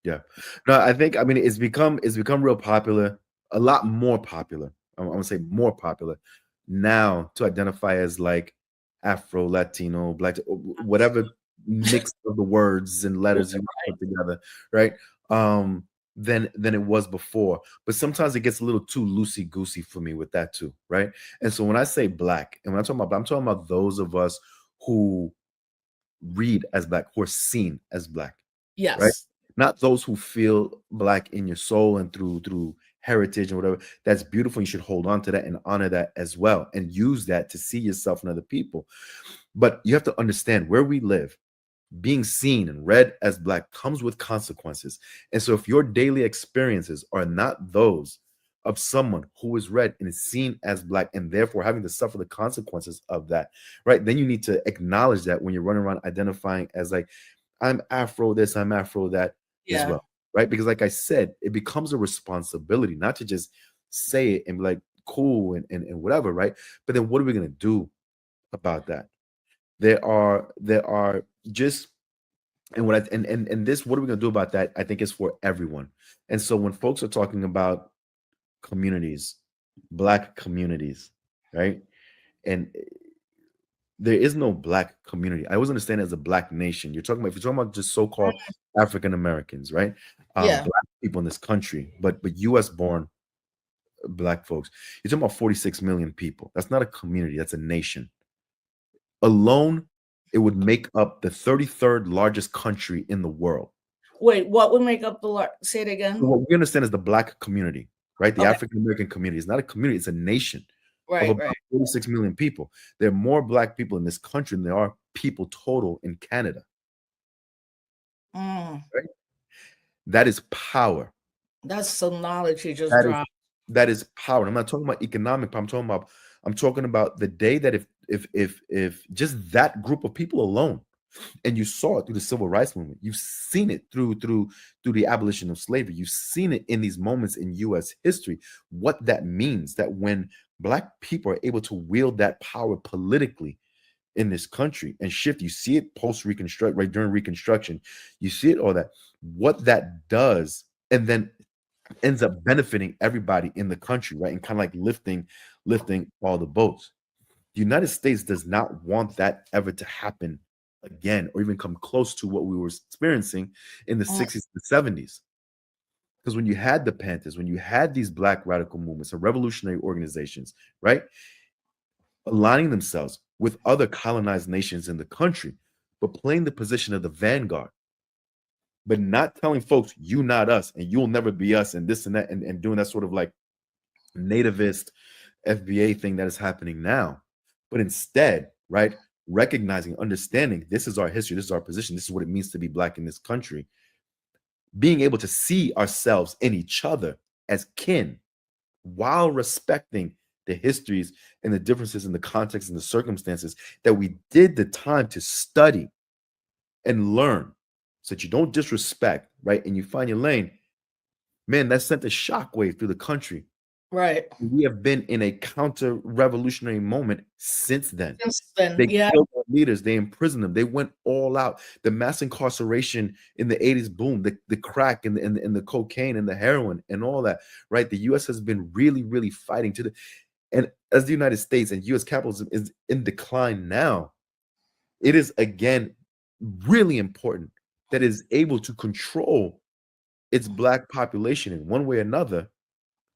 [SPEAKER 4] Yeah. No, I think, I mean, it's become real popular, a lot more popular. I'm gonna say more popular now to identify as like Afro, Latino, Black, whatever mix of the words and letters you put together, right? Than it was before. But sometimes it gets a little too loosey goosey for me with that too, right? And so when I say Black, and when I'm talking about those of us who read as Black, who are seen as Black,
[SPEAKER 2] Yes.
[SPEAKER 4] right? Not those who feel Black in your soul and through heritage and whatever. That's beautiful. You should hold on to that and honor that as well, and use that to see yourself in other people. But you have to understand where we live. Being seen and read as Black comes with consequences. And so if your daily experiences are not those of someone who is read and is seen as Black, and therefore having to suffer the consequences of that, right? Then you need to acknowledge that when you're running around identifying as like, I'm Afro this, I'm Afro that as well, right? Because like I said, it becomes a responsibility not to just say it and be like, cool and whatever, right? But then what are we going to do about that? There are just, and what and this, what are we going to do about that? I think is for everyone. And so when folks are talking about communities, Black communities, right? And there is no Black community. I always understand it as a Black nation. If you're talking about just so-called African Americans, right? Black people in this country, but US born Black folks. You're talking about 46 million people. That's not a community, that's a nation. Alone, it would make up the 33rd largest country in the world.
[SPEAKER 2] Wait, what would make up the say it again?
[SPEAKER 4] So what we understand is the Black community, right? The African American community is not a community, it's a nation. Of about 46 million people. There are more Black people in this country than there are people total in Canada. Right? That is power.
[SPEAKER 2] That's some knowledge you just dropped.
[SPEAKER 4] That is power. I'm not talking about economic power. I'm talking about the day that if just that group of people alone, and you saw it through the civil rights movement, you've seen it through the abolition of slavery, you've seen it in these moments in US history, what that means, that when Black people are able to wield that power politically in this country and shift, you see it post-Reconstruction, right, during Reconstruction, you see it, all that, what that does, and then ends up benefiting everybody in the country, right, and kind of like lifting all the boats. The United States does not want that ever to happen again, or even come close to what we were experiencing in the 60s and 70s. Because when you had the Panthers, when you had these Black radical movements and revolutionary organizations, right, aligning themselves with other colonized nations in the country, but playing the position of the vanguard, but not telling folks, you not us, and you'll never be us, and this and that, and doing that sort of like nativist FBA thing that is happening now. But instead, right, recognizing, understanding this is our history, this is our position, this is what it means to be Black in this country, being able to see ourselves in each other as kin while respecting the histories and the differences in the context and the circumstances that we did the time to study and learn, so that you don't disrespect, right, and you find your lane. Man, that sent a shockwave through the country.
[SPEAKER 2] Right.
[SPEAKER 4] We have been in a counter-revolutionary moment since then. They
[SPEAKER 2] yeah.
[SPEAKER 4] killed our leaders. They imprisoned them. They went all out. The mass incarceration in the 80s boom, the crack and the cocaine and the heroin and all that, right? The U.S. has been really, really fighting to the, and as the United States and U.S. capitalism is in decline now, it is again really important that it is able to control its Black population in one way or another,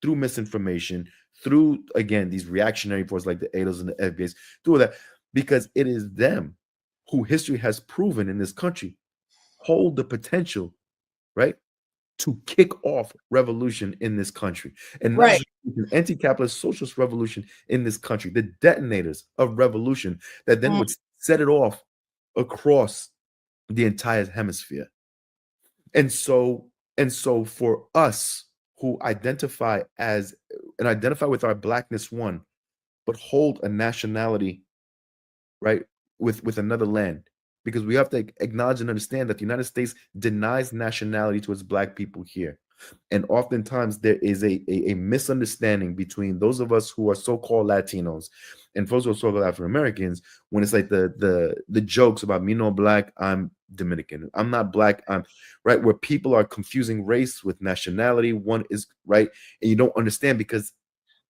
[SPEAKER 4] through misinformation, through, again, these reactionary forces like the ADOs and the FBAs, through all that, because it is them who history has proven in this country hold the potential, right, to kick off revolution in this country. And not just an anti-capitalist socialist revolution in this country, the detonators of revolution that then would set it off across the entire hemisphere. And so for us who identify as and identify with our Blackness one, but hold a nationality, right, with another land, because we have to acknowledge and understand that the United States denies nationality to its Black people here. And oftentimes there is a misunderstanding between those of us who are so-called Latinos and folks who are so-called African Americans, when it's like the jokes about me no black, I'm Dominican, I'm not black, I'm right, where people are confusing race with nationality. One is right, and you don't understand because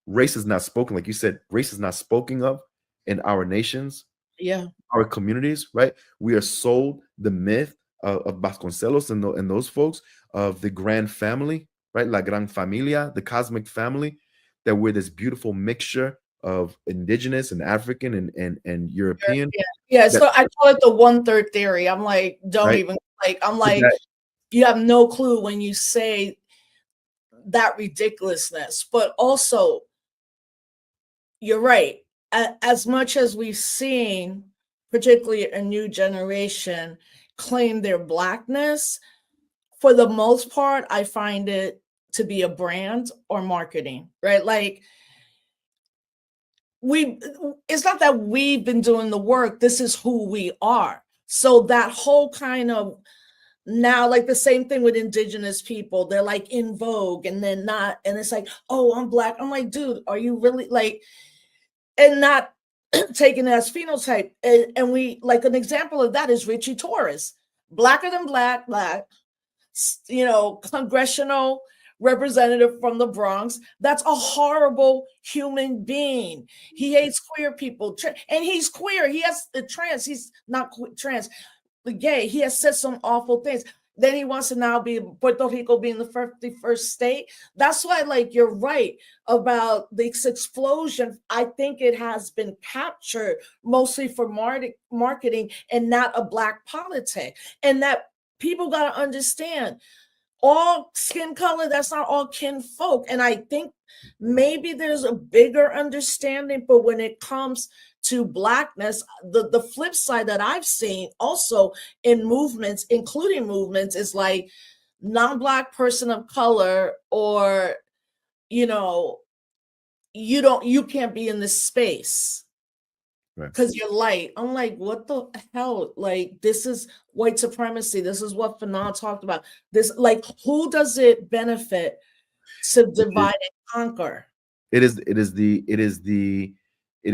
[SPEAKER 4] race is not spoken, like you said, race is not spoken of in our nations,
[SPEAKER 2] Yeah.
[SPEAKER 4] our communities, right? We are sold the myth of Vasconcelos and those folks of the grand family, right? La Gran Familia, the cosmic family, that we're this beautiful mixture of indigenous and African and European.
[SPEAKER 2] Yeah.
[SPEAKER 4] That,
[SPEAKER 2] So I call it the 1/3 theory. I'm like, don't
[SPEAKER 4] right?
[SPEAKER 2] even like, I'm
[SPEAKER 4] But
[SPEAKER 2] like, you have no clue when you say that ridiculousness. But also, you're right. As much as we've seen, particularly a new generation, claim their blackness, for the most part, I find it to be a brand or marketing, right? Like it's not that we've been doing the work, this is who we are. So that whole kind of now, like the same thing with indigenous people, they're like in vogue and then not, and it's like, oh, I'm black. I'm like, dude, are you really like, and not taking it as phenotype. And we like an example of that is Richie Torres, blacker than black, congressional representative from the Bronx. That's a horrible human being. He hates queer people, and he's queer. He has the trans. He's not trans, but gay. He has said some awful things. Then he wants to now be Puerto Rico being the 51st state. That's why, like, you're right about this explosion. I think it has been captured mostly for marketing and not a black politic. And that people got to understand all skin color, that's not all kin folk. And I think maybe there's a bigger understanding, but when it comes to blackness, the flip side that I've seen also in movements, including movements, is like non-black person of color, or you can't be in this space because you're light. I'm like, what the hell? Like, this is white supremacy. This is what Fanon talked about. This, like, who does it benefit to divide and conquer?
[SPEAKER 4] it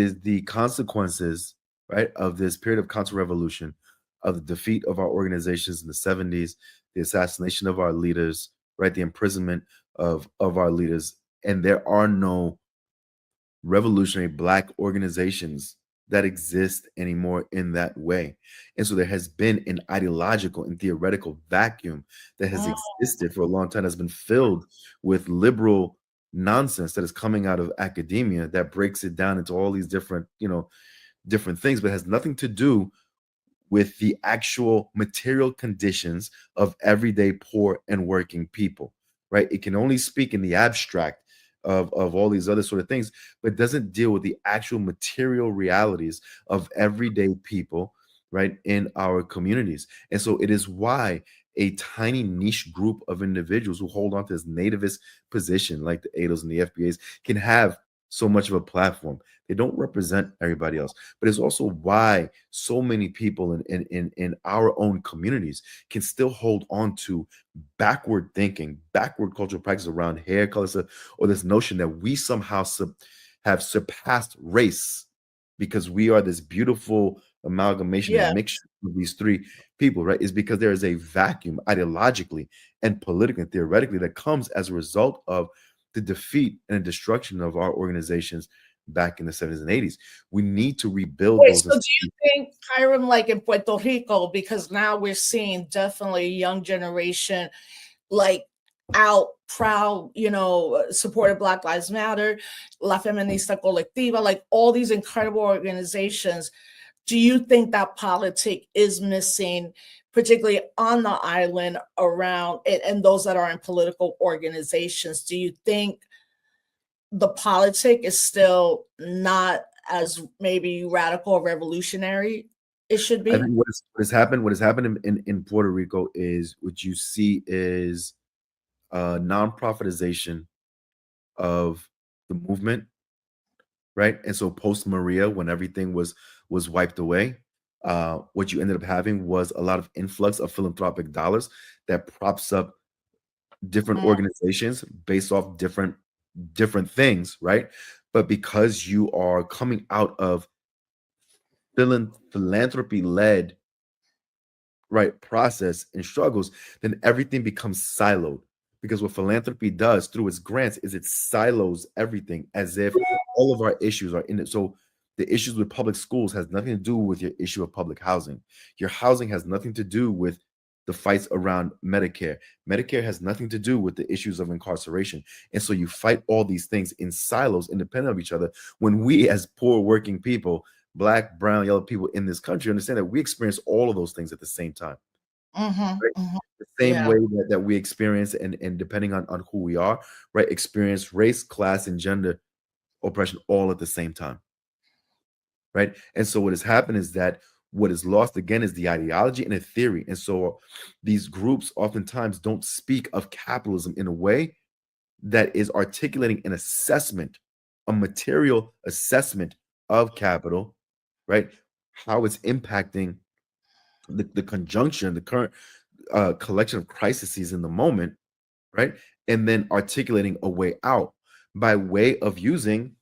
[SPEAKER 4] is the consequences, right, of this period of counter-revolution, of the defeat of our organizations in the 70s, the assassination of our leaders, right, the imprisonment of our leaders. And there are no revolutionary black organizations that exist anymore in that way. And so there has been an ideological and theoretical vacuum that has existed for a long time, has been filled with liberal nonsense that is coming out of academia that breaks it down into all these different, different things, but has nothing to do with the actual material conditions of everyday poor and working people, right? It can only speak in the abstract of all these other sort of things, but doesn't deal with the actual material realities of everyday people, right, in our communities. And so it is why a tiny niche group of individuals who hold on to this nativist position, like the ADOs and the FBAs, can have so much of a platform. They don't represent everybody else, but it's also why so many people in our own communities can still hold on to backward thinking, backward cultural practices around hair colors, or this notion that we somehow have surpassed race because we are this beautiful amalgamation and mixture of these three people, right? Is because there is a vacuum ideologically and politically and theoretically that comes as a result of the defeat and destruction of our organizations back in the 70s and 80s. We need to rebuild those.
[SPEAKER 2] So do you think, Hiram, like in Puerto Rico, because now we're seeing definitely young generation like out proud, supported Black Lives Matter, La Feminista Colectiva, like all these incredible organizations. Do you think that politic is missing, particularly on the island around it, and those that are in political organizations? Do you think the politic is still not as maybe radical or revolutionary it should be?
[SPEAKER 4] I think what has happened in Puerto Rico is what you see is non-profitization of the movement, right? And so post Maria, when everything was wiped away, what you ended up having was a lot of influx of philanthropic dollars that props up different
[SPEAKER 2] Mm.
[SPEAKER 4] organizations based off different things, right? But because you are coming out of philanthropy led, right, process and struggles, then everything becomes siloed. Because what philanthropy does through its grants is it silos everything as if all of our issues are in it. So the issues with public schools has nothing to do with your issue of public housing. Your housing has nothing to do with the fights around Medicare. Medicare has nothing to do with the issues of incarceration. And so you fight all these things in silos, independent of each other, when we as poor working people, Black, brown, yellow people in this country understand that we experience all of those things at the same time.
[SPEAKER 2] Mhm,
[SPEAKER 4] Right?
[SPEAKER 2] mhm.
[SPEAKER 4] The same
[SPEAKER 2] Yeah.
[SPEAKER 4] way that we experience and depending on who we are, right, experience race, class, and gender oppression all at the same time. Right. And so what has happened is that what is lost again is the ideology and a theory. And so these groups oftentimes don't speak of capitalism in a way that is articulating an assessment, a material assessment of capital, right? How it's impacting the conjunction, the current collection of crises in the moment, right? And then articulating a way out by way of using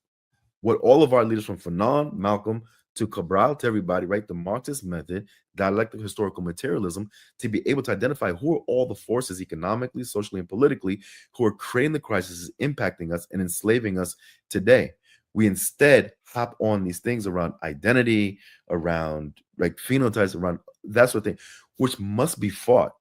[SPEAKER 4] what all of our leaders from Fanon, Malcolm, to Cabral, to everybody, right? The Marxist method, dialectical historical materialism, to be able to identify who are all the forces economically, socially, and politically who are creating the crisis, impacting us, and enslaving us today. We instead hop on these things around identity, around like phenotypes, around that sort of thing, which must be fought.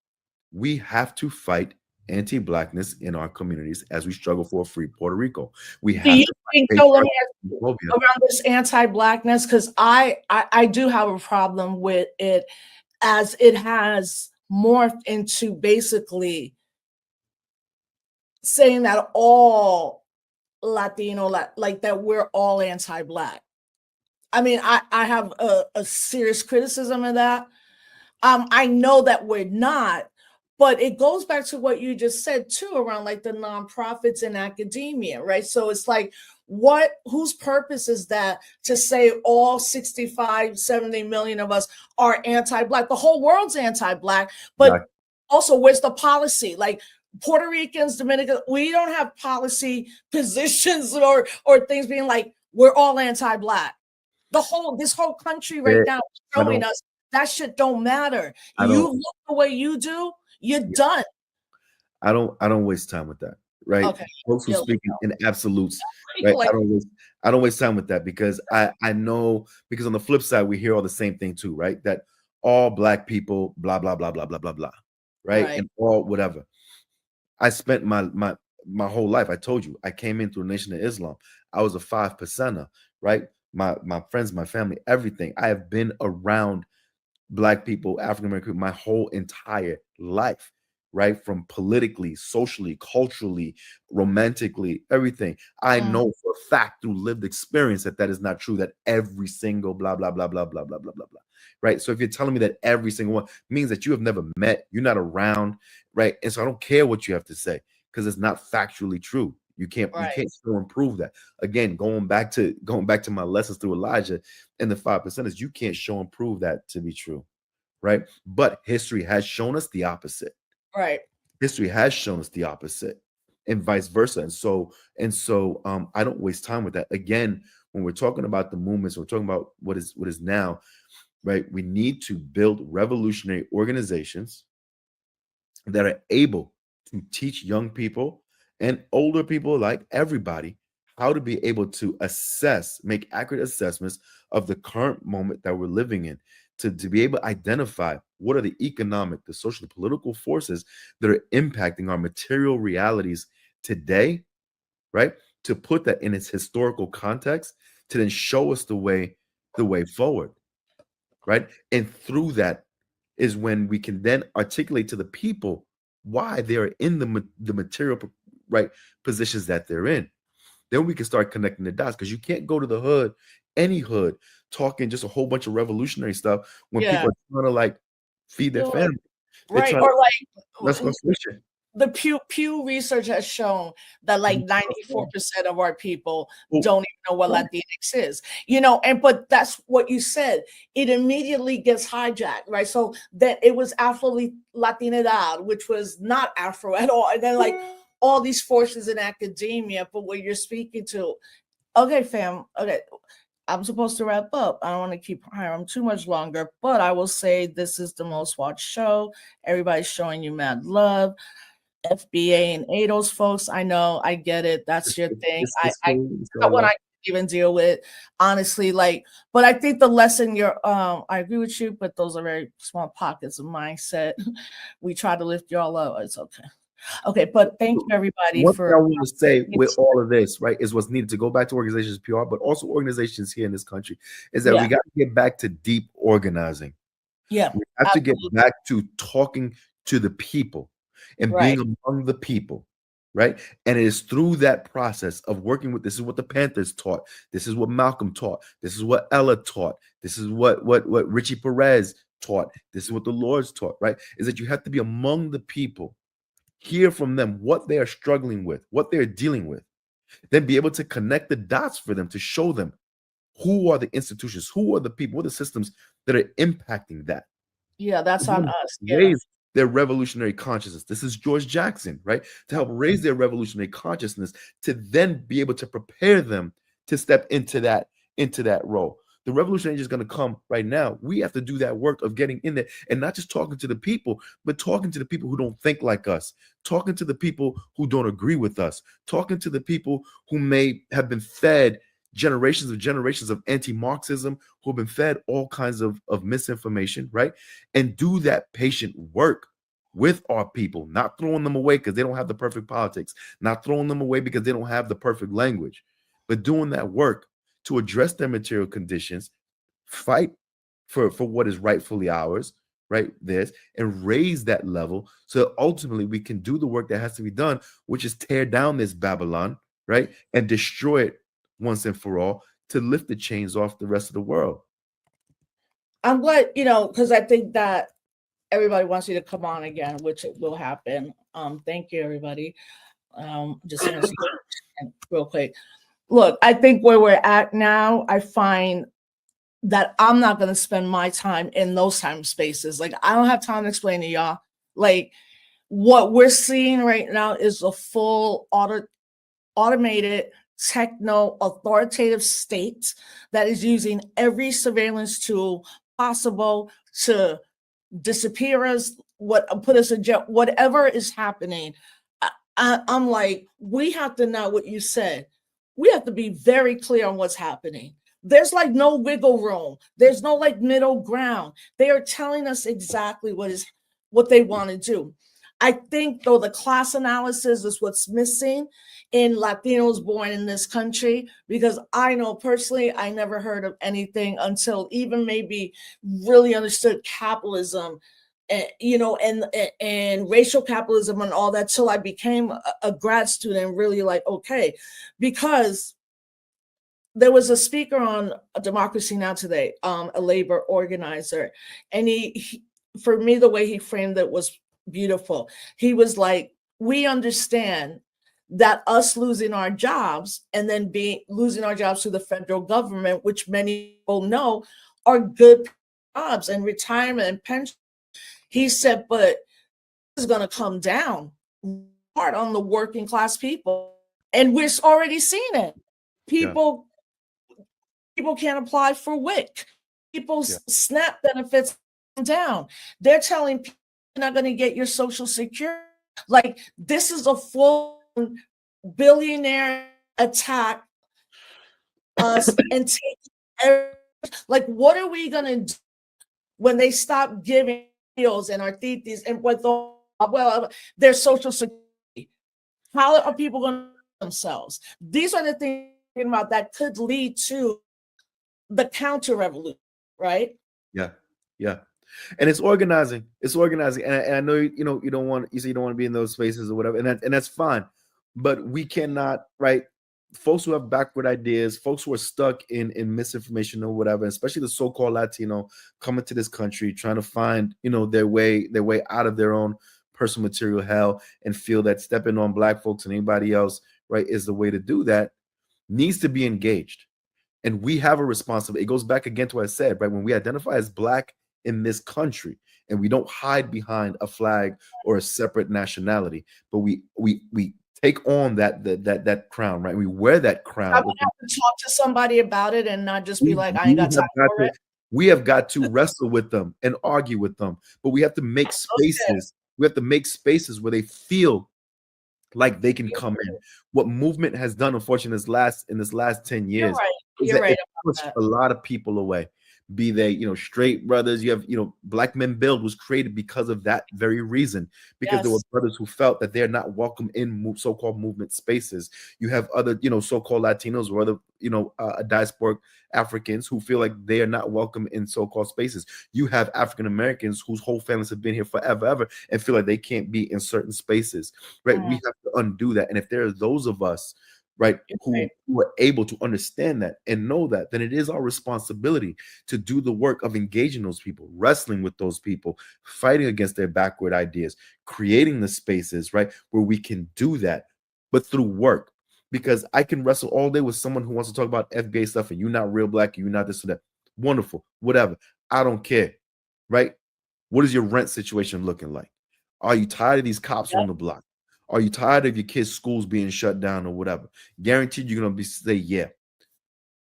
[SPEAKER 4] We have to fight anti-Blackness in our communities as we struggle for a free Puerto Rico. We
[SPEAKER 2] Do
[SPEAKER 4] have
[SPEAKER 2] you
[SPEAKER 4] to
[SPEAKER 2] think,
[SPEAKER 4] fight
[SPEAKER 2] so let me ask you
[SPEAKER 4] patriarchy.
[SPEAKER 2] around this anti-Blackness, because I do have a problem with it as it has morphed into basically saying that all Latino, like that we're all anti-Black. I mean, I have a serious criticism of that. I know that we're not, but it goes back to what you just said too, around like the nonprofits and academia, right? So it's like, whose purpose is that to say all 65, 70 million of us are anti-Black? The whole world's anti-Black, but also where's the policy? Like Puerto Ricans, Dominicans, we don't have policy positions or things being like, we're all anti-Black. This whole country right now is showing us that shit don't matter. You look the way you do, you're done.
[SPEAKER 4] I don't waste time with that, right?
[SPEAKER 2] Okay.
[SPEAKER 4] Folks who speak in absolutes, right?
[SPEAKER 2] Like,
[SPEAKER 4] I don't waste time with that because I know, because on the flip side we hear all the same thing too, right? That all Black people, blah blah blah blah blah blah blah, right? And all whatever. I spent my whole life. I told you, I came in through the Nation of Islam. I was a 5%er, right? My friends, my family, everything. I have been around Black people, African American, my whole entire life, right? From politically, socially, culturally, romantically, everything. I know for a fact through lived experience that is not true, that every single blah, blah, blah, blah, blah, blah, blah, blah, blah, right? So if you're telling me that every single one means that you have never met, you're not around, right? And so I don't care what you have to say because it's not factually true. You can't still improve that. Again, going back to my lessons through Elijah and the 5%ers, you can't show and prove that to be true, right? But history has shown us the opposite.
[SPEAKER 2] Right.
[SPEAKER 4] History has shown us the opposite, and vice versa. And so I don't waste time with that. Again, when we're talking about the movements, we're talking about what is now, right? We need to build revolutionary organizations that are able to teach young people and older people, like everybody, how to be able to make accurate assessments of the current moment that we're living in, to be able to identify what are the economic, the social, the political forces that are impacting our material realities today, right? To put that in its historical context, to then show us the way forward, right? And through that is when we can then articulate to the people why they are in the material, right, positions that they're in. Then we can start connecting the dots, because you can't go to the hood, any hood, talking just a whole bunch of revolutionary stuff when people are trying to like feed their family.
[SPEAKER 2] Right. Or like
[SPEAKER 4] Let's go switch it.
[SPEAKER 2] the Pew research has shown that like 94% of our people don't even know what Latinx is, but that's what you said. It immediately gets hijacked, right? So that it was Afro Latinidad, which was not Afro at all. And then like all these forces in academia, but what you're speaking to, okay, fam, okay. I'm supposed to wrap up. I don't want to keep Hiram too much longer, but I will say this is the most watched show. Everybody's showing you mad love. FBA and ADOS folks, I know, I get it. That's your thing. I not what I even deal with, honestly. Like, but I think the lesson I agree with you, but those are very small pockets of mindset. We try to lift y'all up. It's okay. Okay, but thank you everybody
[SPEAKER 4] What
[SPEAKER 2] for.
[SPEAKER 4] I want to say with all of this, right, is what's needed to go back to organizations PR, but also organizations here in this country, is that we got to get back to deep organizing.
[SPEAKER 2] Yeah,
[SPEAKER 4] we have to get back to talking to the people and being among the people, right? And it is through that process of working with. This is what the Panthers taught. This is what Malcolm taught. This is what Ella taught. This is what Richie Perez taught. This is what the Lords taught, right? Is that you have to be among the people. Hear from them what they are struggling with, what they're dealing with, then be able to connect the dots for them to show them who are the institutions, who are the people, what are the systems that are impacting that.
[SPEAKER 2] Yeah, that's on us.
[SPEAKER 4] Raise their revolutionary consciousness. This is George Jackson, right? To help raise their revolutionary consciousness, to then be able to prepare them to step into that role. The revolution ain't just going to come right now. We have to do that work of getting in there and not just talking to the people, but talking to the people who don't think like us, talking to the people who don't agree with us, talking to the people who may have been fed generations of anti-Marxism, who have been fed all kinds of misinformation, right? And do that patient work with our people, not throwing them away because they don't have the perfect politics, not throwing them away because they don't have the perfect language, but doing that work to address their material conditions, fight for what is rightfully ours, right? Theirs, and raise that level so ultimately we can do the work that has to be done, which is tear down this Babylon, right? And destroy it once and for all to lift the chains off the rest of the world.
[SPEAKER 2] I'm glad, because I think that everybody wants you to come on again, which it will happen. Thank you, everybody. Just real quick. Look, I think where we're at now, I find that I'm not going to spend my time in those time spaces. Like, I don't have time to explain to y'all. Like, what we're seeing right now is a full automated techno-authoritative state that is using every surveillance tool possible to disappear us, put us in jail, whatever is happening. I'm like, we have to know what you said. We have to be very clear on what's happening. There's like no wiggle room. There's no like middle ground. They are telling us exactly what they want to do. I think though the class analysis is what's missing in Latinos born in this country, because I know personally, I never heard of anything until even maybe really understood capitalism, and racial capitalism and all that till I became a grad student and really like, okay, because there was a speaker on Democracy Now! Today, a labor organizer, and he, for me, the way he framed it was beautiful. He was like, we understand that us losing our jobs and then losing our jobs to the federal government, which many people know are good jobs and retirement and pension. He said, but it's going to come down hard on the working class people. And we're already seeing it. People can't apply for WIC. People's SNAP benefits come down. They're telling people you're not going to get your Social Security. Like, this is a full billionaire attack us and take like, what are we going to do when they stop giving meals and arthritis and their Social Security? How are people going to themselves? These are the things about that could lead to the counter revolution, right?
[SPEAKER 4] Yeah. And it's organizing. And I know you don't want to be in those spaces or whatever, and that's fine. But we cannot, right? Folks who have backward ideas, folks who are stuck in misinformation or whatever, especially the so-called Latino coming to this country trying to find their way out of their own personal material hell and feel that stepping on Black folks and anybody else, right, is the way to do that, needs to be engaged. And we have a responsibility. It goes back again to what I said, right? When we identify as Black in this country and we don't hide behind a flag or a separate nationality, but we take on that crown, right? We wear that crown.
[SPEAKER 2] I would have to talk to somebody about it and not just be like, I ain't got time for it.
[SPEAKER 4] We have got to wrestle with them and argue with them, but we have to make spaces. We have to make spaces where they feel like they can come in. What movement has done, unfortunately, in this last 10 years,
[SPEAKER 2] You're right.
[SPEAKER 4] it pushed a lot of people away. Be they, straight brothers. You have, Black Men Build was created because of that very reason, because there were brothers who felt that they're not welcome in so-called movement spaces. You have other, so-called Latinos or other, diasporic Africans who feel like they are not welcome in so-called spaces. You have African Americans whose whole families have been here forever, ever, and feel like they can't be in certain spaces, right? We have to undo that. And if there are those of us, right, who are able to understand that and know that, then it is our responsibility to do the work of engaging those people, wrestling with those people, fighting against their backward ideas, creating the spaces, right, where we can do that, but through work. Because I can wrestle all day with someone who wants to talk about FBA stuff and you're not real Black, you're not this or that. Wonderful, whatever. I don't care, right? What is your rent situation looking like? Are you tired of these cops on the block? Are you tired of your kids' schools being shut down or whatever? Guaranteed you're going to say, yeah,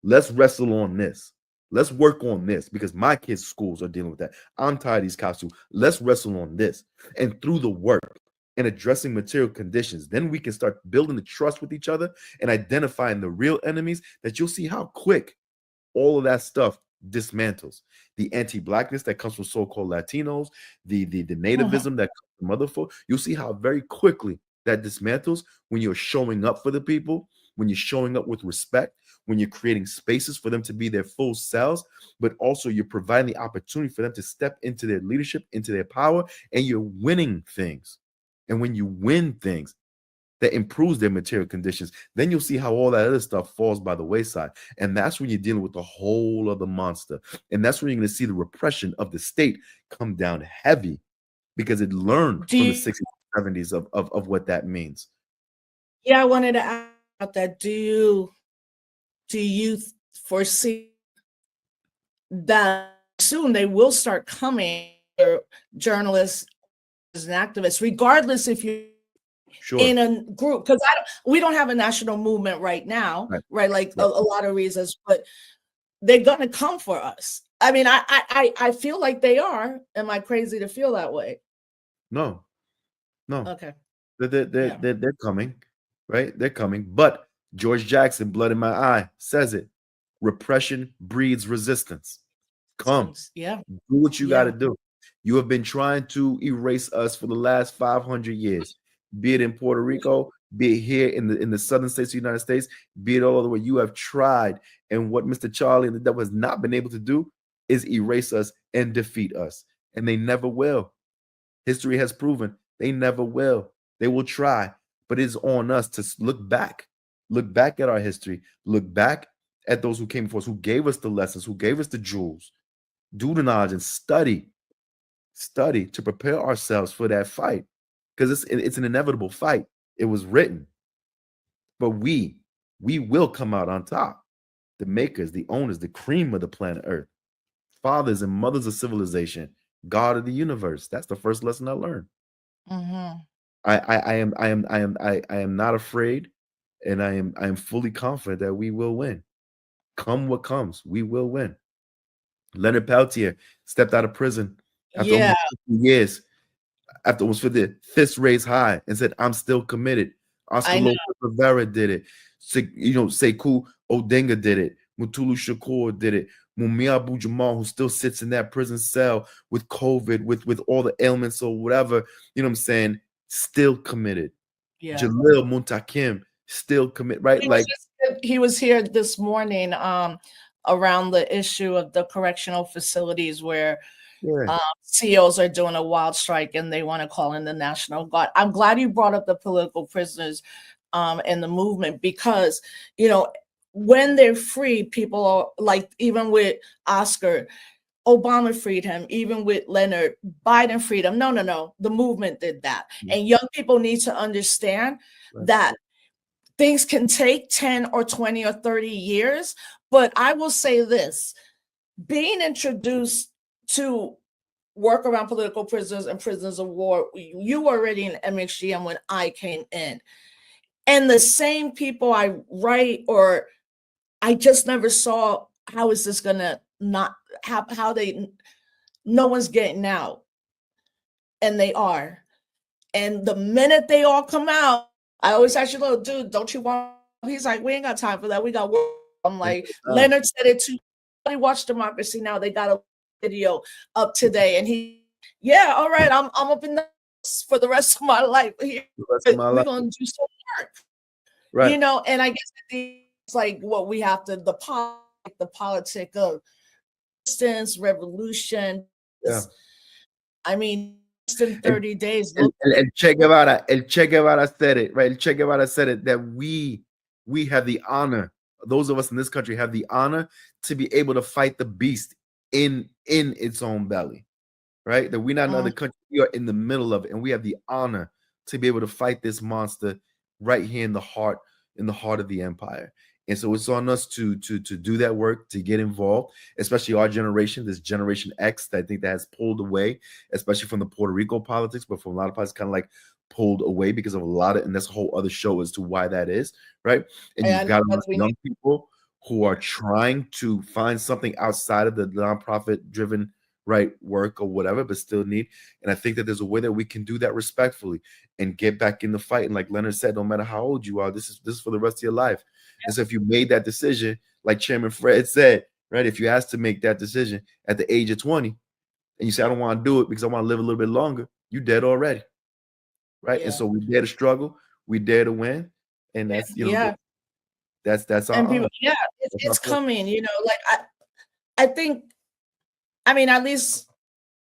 [SPEAKER 4] let's wrestle on this. Let's work on this because my kids' schools are dealing with that. I'm tired of these cops too. Let's wrestle on this. And through the work and addressing material conditions, then we can start building the trust with each other and identifying the real enemies, that you'll see how quick all of that stuff dismantles. The anti-Blackness that comes from so-called Latinos, the nativism that comes from other folk, you'll see how very quickly that dismantles when you're showing up for the people, when you're showing up with respect, when you're creating spaces for them to be their full selves, but also you're providing the opportunity for them to step into their leadership, into their power, and you're winning things. And when you win things that improves their material conditions, then you'll see how all that other stuff falls by the wayside. And that's when you're dealing with the whole other monster. And that's when you're going to see the repression of the state come down heavy, because it learned from the 60s, 70s of what that means.
[SPEAKER 2] Yeah, I wanted to ask about that. Do you foresee that soon they will start coming, journalists and activists, regardless if you're in a group? Because we don't have a national movement right now, right? Like a lot of reasons, but they're gonna come for us. I mean, I feel like they are. Am I crazy to feel that way?
[SPEAKER 4] No.
[SPEAKER 2] Okay.
[SPEAKER 4] They're coming, right? They're coming. But George Jackson, Blood in My Eye, says it. Repression breeds resistance. Come.
[SPEAKER 2] Yeah.
[SPEAKER 4] Do what you got to do. You have been trying to erase us for the last 500 years, be it in Puerto Rico, be it here in the southern states of the United States, be it all over the way. You have tried. And what Mr. Charlie and the devil has not been able to do is erase us and defeat us. And they never will. History has proven they never will. They will try, but it's on us to look back at our history, look back at those who came before us, who gave us the lessons, who gave us the jewels, do the knowledge and study to prepare ourselves for that fight, because it's an inevitable fight. It was written, but we will come out on top. The makers, the owners, the cream of the planet Earth, fathers and mothers of civilization, God of the universe. That's the first lesson I learned. I am not afraid, and I am fully confident that we will win. Come what comes, we will win. Leonard Peltier stepped out of prison after almost 50 years, after almost 50, fists raised high, and said, "I'm still committed." Oscar Lopez Rivera did it. Sekou Odinga did it. Mutulu Shakur did it. Mumia Abu-Jamal, who still sits in that prison cell with COVID, with all the ailments or whatever, you know what I'm saying, still committed. Jalil Muntakim, still committed, right?
[SPEAKER 2] He was here this morning around the issue of the correctional facilities where CEOs are doing a wild strike and they want to call in the National Guard. I'm glad you brought up the political prisoners and the movement, because, when they're free, people are like, even with Oscar, Obama freed him, even with Leonard. Biden freed him. No. The movement did that. And young people need to understand that things can take 10 or 20 or 30 years. But I will say this, being introduced to work around political prisoners and prisoners of war, you were already in MXGM when I came in. And the same people I write, or I just never saw, how is this gonna not how they, no one's getting out, and they are. And the minute they all come out, I always ask you, little dude, don't you want? He's like, we ain't got time for that. We got work. I'm like, Leonard said it too. I watch Democracy Now. They got a video up today, and he, yeah, all right, I'm up in the for the rest of my life. We're gonna do some work,
[SPEAKER 4] right?
[SPEAKER 2] You know, and I guess it's like what we have to the politic of resistance, revolution.
[SPEAKER 4] Yeah.
[SPEAKER 2] I mean, in 30 days.
[SPEAKER 4] El Che Guevara said it, right? El Che Guevara said it, that we have the honor, those of us in this country have the honor to be able to fight the beast in its own belly, right? That we're not in another country, we are in the middle of it, and we have the honor to be able to fight this monster right here in the heart of the empire. And so it's on us to do that work, to get involved, especially our generation, this Generation X, that I think that has pulled away, especially from the Puerto Rico politics, but from a lot of politics, kind of like pulled away because of a lot of, and that's a whole other show as to why that is, right? And you've got a lot of young people who are trying to find something outside of the nonprofit-driven, right, work or whatever, but still need. And I think that there's a way that we can do that respectfully and get back in the fight. And like Leonard said, no matter how old you are, this is for the rest of your life. And so if you made that decision, like Chairman Fred said, right, if you asked to make that decision at the age of 20 and you say, I don't want to do it because I want to live a little bit longer, you dead already, right? And so we dare to struggle, we dare to win, and that's, you know, that's our
[SPEAKER 2] and people, it's coming, you know, like I think, I mean, at least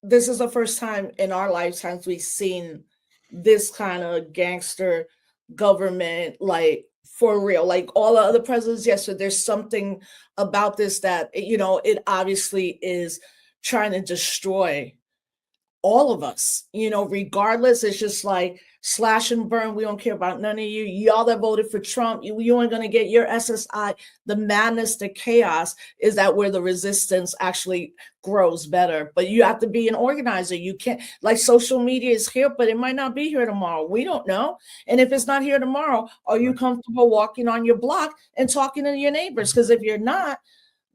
[SPEAKER 2] this is the first time in our lifetimes we've seen this kind of gangster government, like, for real. Like all the other presidents, yes, so there's something about this that, you know, it obviously is trying to destroy all of us, you know, regardless. It's just like slash and burn. We don't care about none of you. Y'all that voted for Trump, you ain't gonna get your SSI. The madness, the chaos is that where the resistance actually grows better. But you have to be an organizer. You can't, like, social media is here, but it might not be here tomorrow. We don't know. And if it's not here tomorrow, are you comfortable walking on your block and talking to your neighbors? Because if you're not,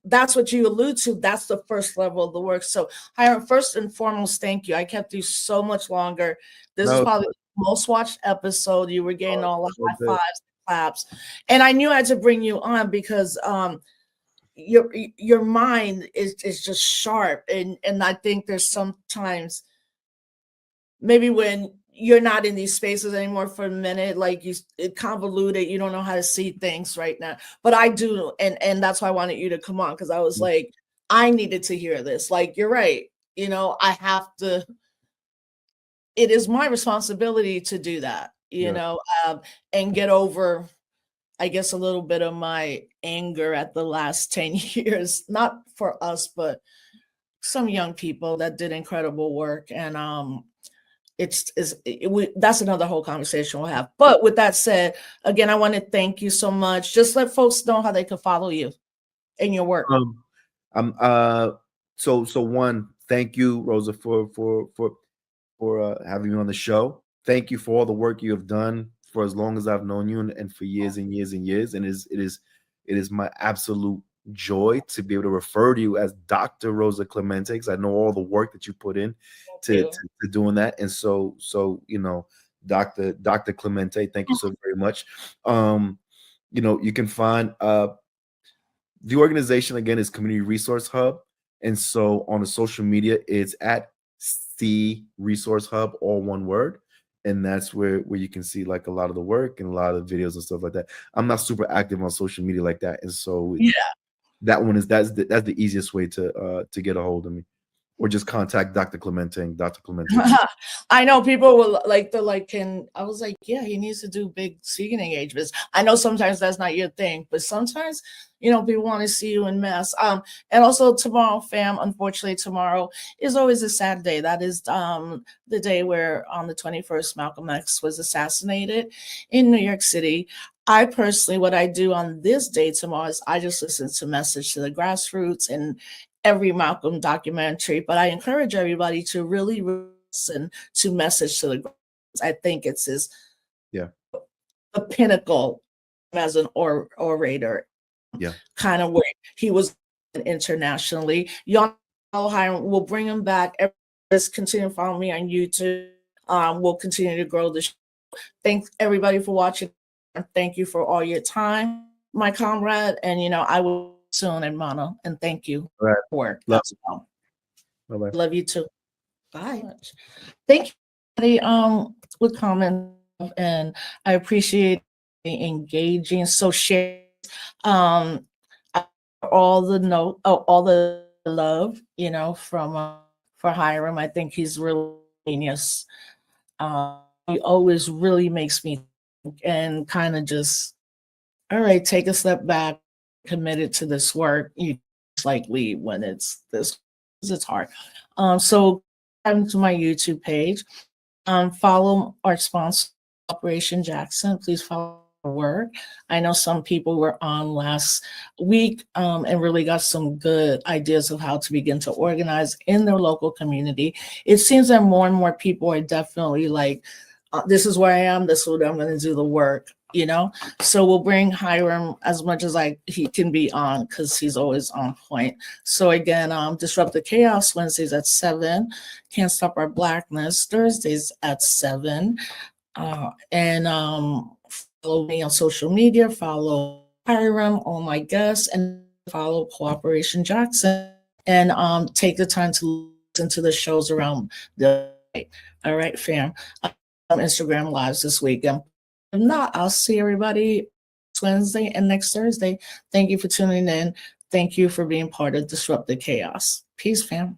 [SPEAKER 2] that's what you allude to. That's the first level of the work. So, Hiram, first and foremost, thank you. I kept you so much longer. This is probably the most watched episode. You were getting all the high fives, claps, and I knew I had to bring you on because your mind is just sharp, and I think there's sometimes maybe when you're not in these spaces anymore for a minute, like it convoluted, you don't know how to see things right now, but I do, and that's why I wanted you to come on, because I was like, I needed to hear this. Like, you're right, you know, I have to, it is my responsibility to do that, you know, and get over, I guess, a little bit of my anger at the last 10 years, not for us, but some young people that did incredible work. And that's another whole conversation we'll have. But with that said, again, I want to thank you so much. Just let folks know how they can follow you and your work.
[SPEAKER 4] So one, thank you, Rosa, for having me on the show. Thank you for all the work you have done for as long as I've known you, and for years and years and years. And it is my absolute joy to be able to refer to you as Dr. Rosa Clemente, because I know all the work that you put in to doing that. And so you know, Dr. Clemente, thank you so very much. You know, you can find the organization, again, is Community Resource Hub, and so on the social media it's at C Resource Hub, all one word. And that's where you can see like a lot of the work and a lot of the videos and stuff like that. I'm not super active on social media like that, and so that's the easiest way to get a hold of me. or just contact Dr. Clemente and Dr. Clemente?
[SPEAKER 2] I know people will like the like can I was like, yeah, he needs to do big speaking engagements. I know sometimes that's not your thing, but sometimes, you know, people want to see you in mass. And also tomorrow, fam, unfortunately, tomorrow is always a sad day. That is the day where on the 21st, Malcolm X was assassinated in New York City. I personally, what I do on this day tomorrow is I just listen to Message to the Grassroots and every Malcolm documentary, but I encourage everybody to really listen to Message to the Grassroots. I think it's the pinnacle as an orator.
[SPEAKER 4] Yeah.
[SPEAKER 2] Kind of where he was internationally. Y'all know Hiram, we'll bring him back. Just continue to follow me on YouTube. We'll continue to grow the show. Thanks everybody for watching. Thank you for all your time, my comrade. And you know, I will soon, hermano. And thank you
[SPEAKER 4] All right.
[SPEAKER 2] for
[SPEAKER 4] Love
[SPEAKER 2] well.
[SPEAKER 4] Bye-bye.
[SPEAKER 2] Love you too. Bye. Thank you with comments, and I appreciate the engaging. So share all the love, you know, from for Hiram. I think he's really genius. He always really makes me think and kind of just, all right, take a step back, committed to this work. You just like leave when it's hard. So come to my YouTube page. Follow our sponsor, Operation Jackson. Please follow our work. I know some people were on last week and really got some good ideas of how to begin to organize in their local community. It seems that more and more people are definitely like, this is where I am, this is what I'm going to do the work, you know? So we'll bring Hiram as much as he can be on, because he's always on point. So again, Disrupt the Chaos Wednesdays at 7, Can't Stop Our Blackness Thursdays at 7. And follow me on social media, follow Hiram, all my guests, and follow Cooperation Jackson, and take the time to listen to the shows around the night. All right, fam. Instagram lives this week. And if not, I'll see everybody next Wednesday and next Thursday. Thank you for tuning in. Thank you for being part of Disrupt the Chaos. Peace, fam.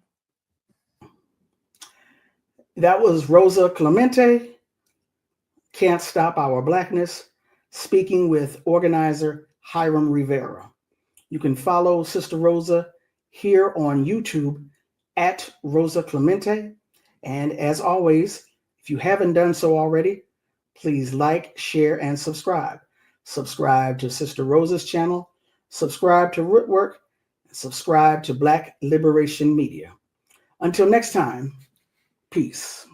[SPEAKER 1] That was Rosa Clemente, Can't Stop Our Blackness, speaking with organizer Hiram Rivera. You can follow Sister Rosa here on YouTube at Rosa Clemente. And as always, if you haven't done so already, please like, share, and subscribe. Subscribe to Sister Rosa's channel, subscribe to Rootwork, and subscribe to Black Liberation Media. Until next time, peace.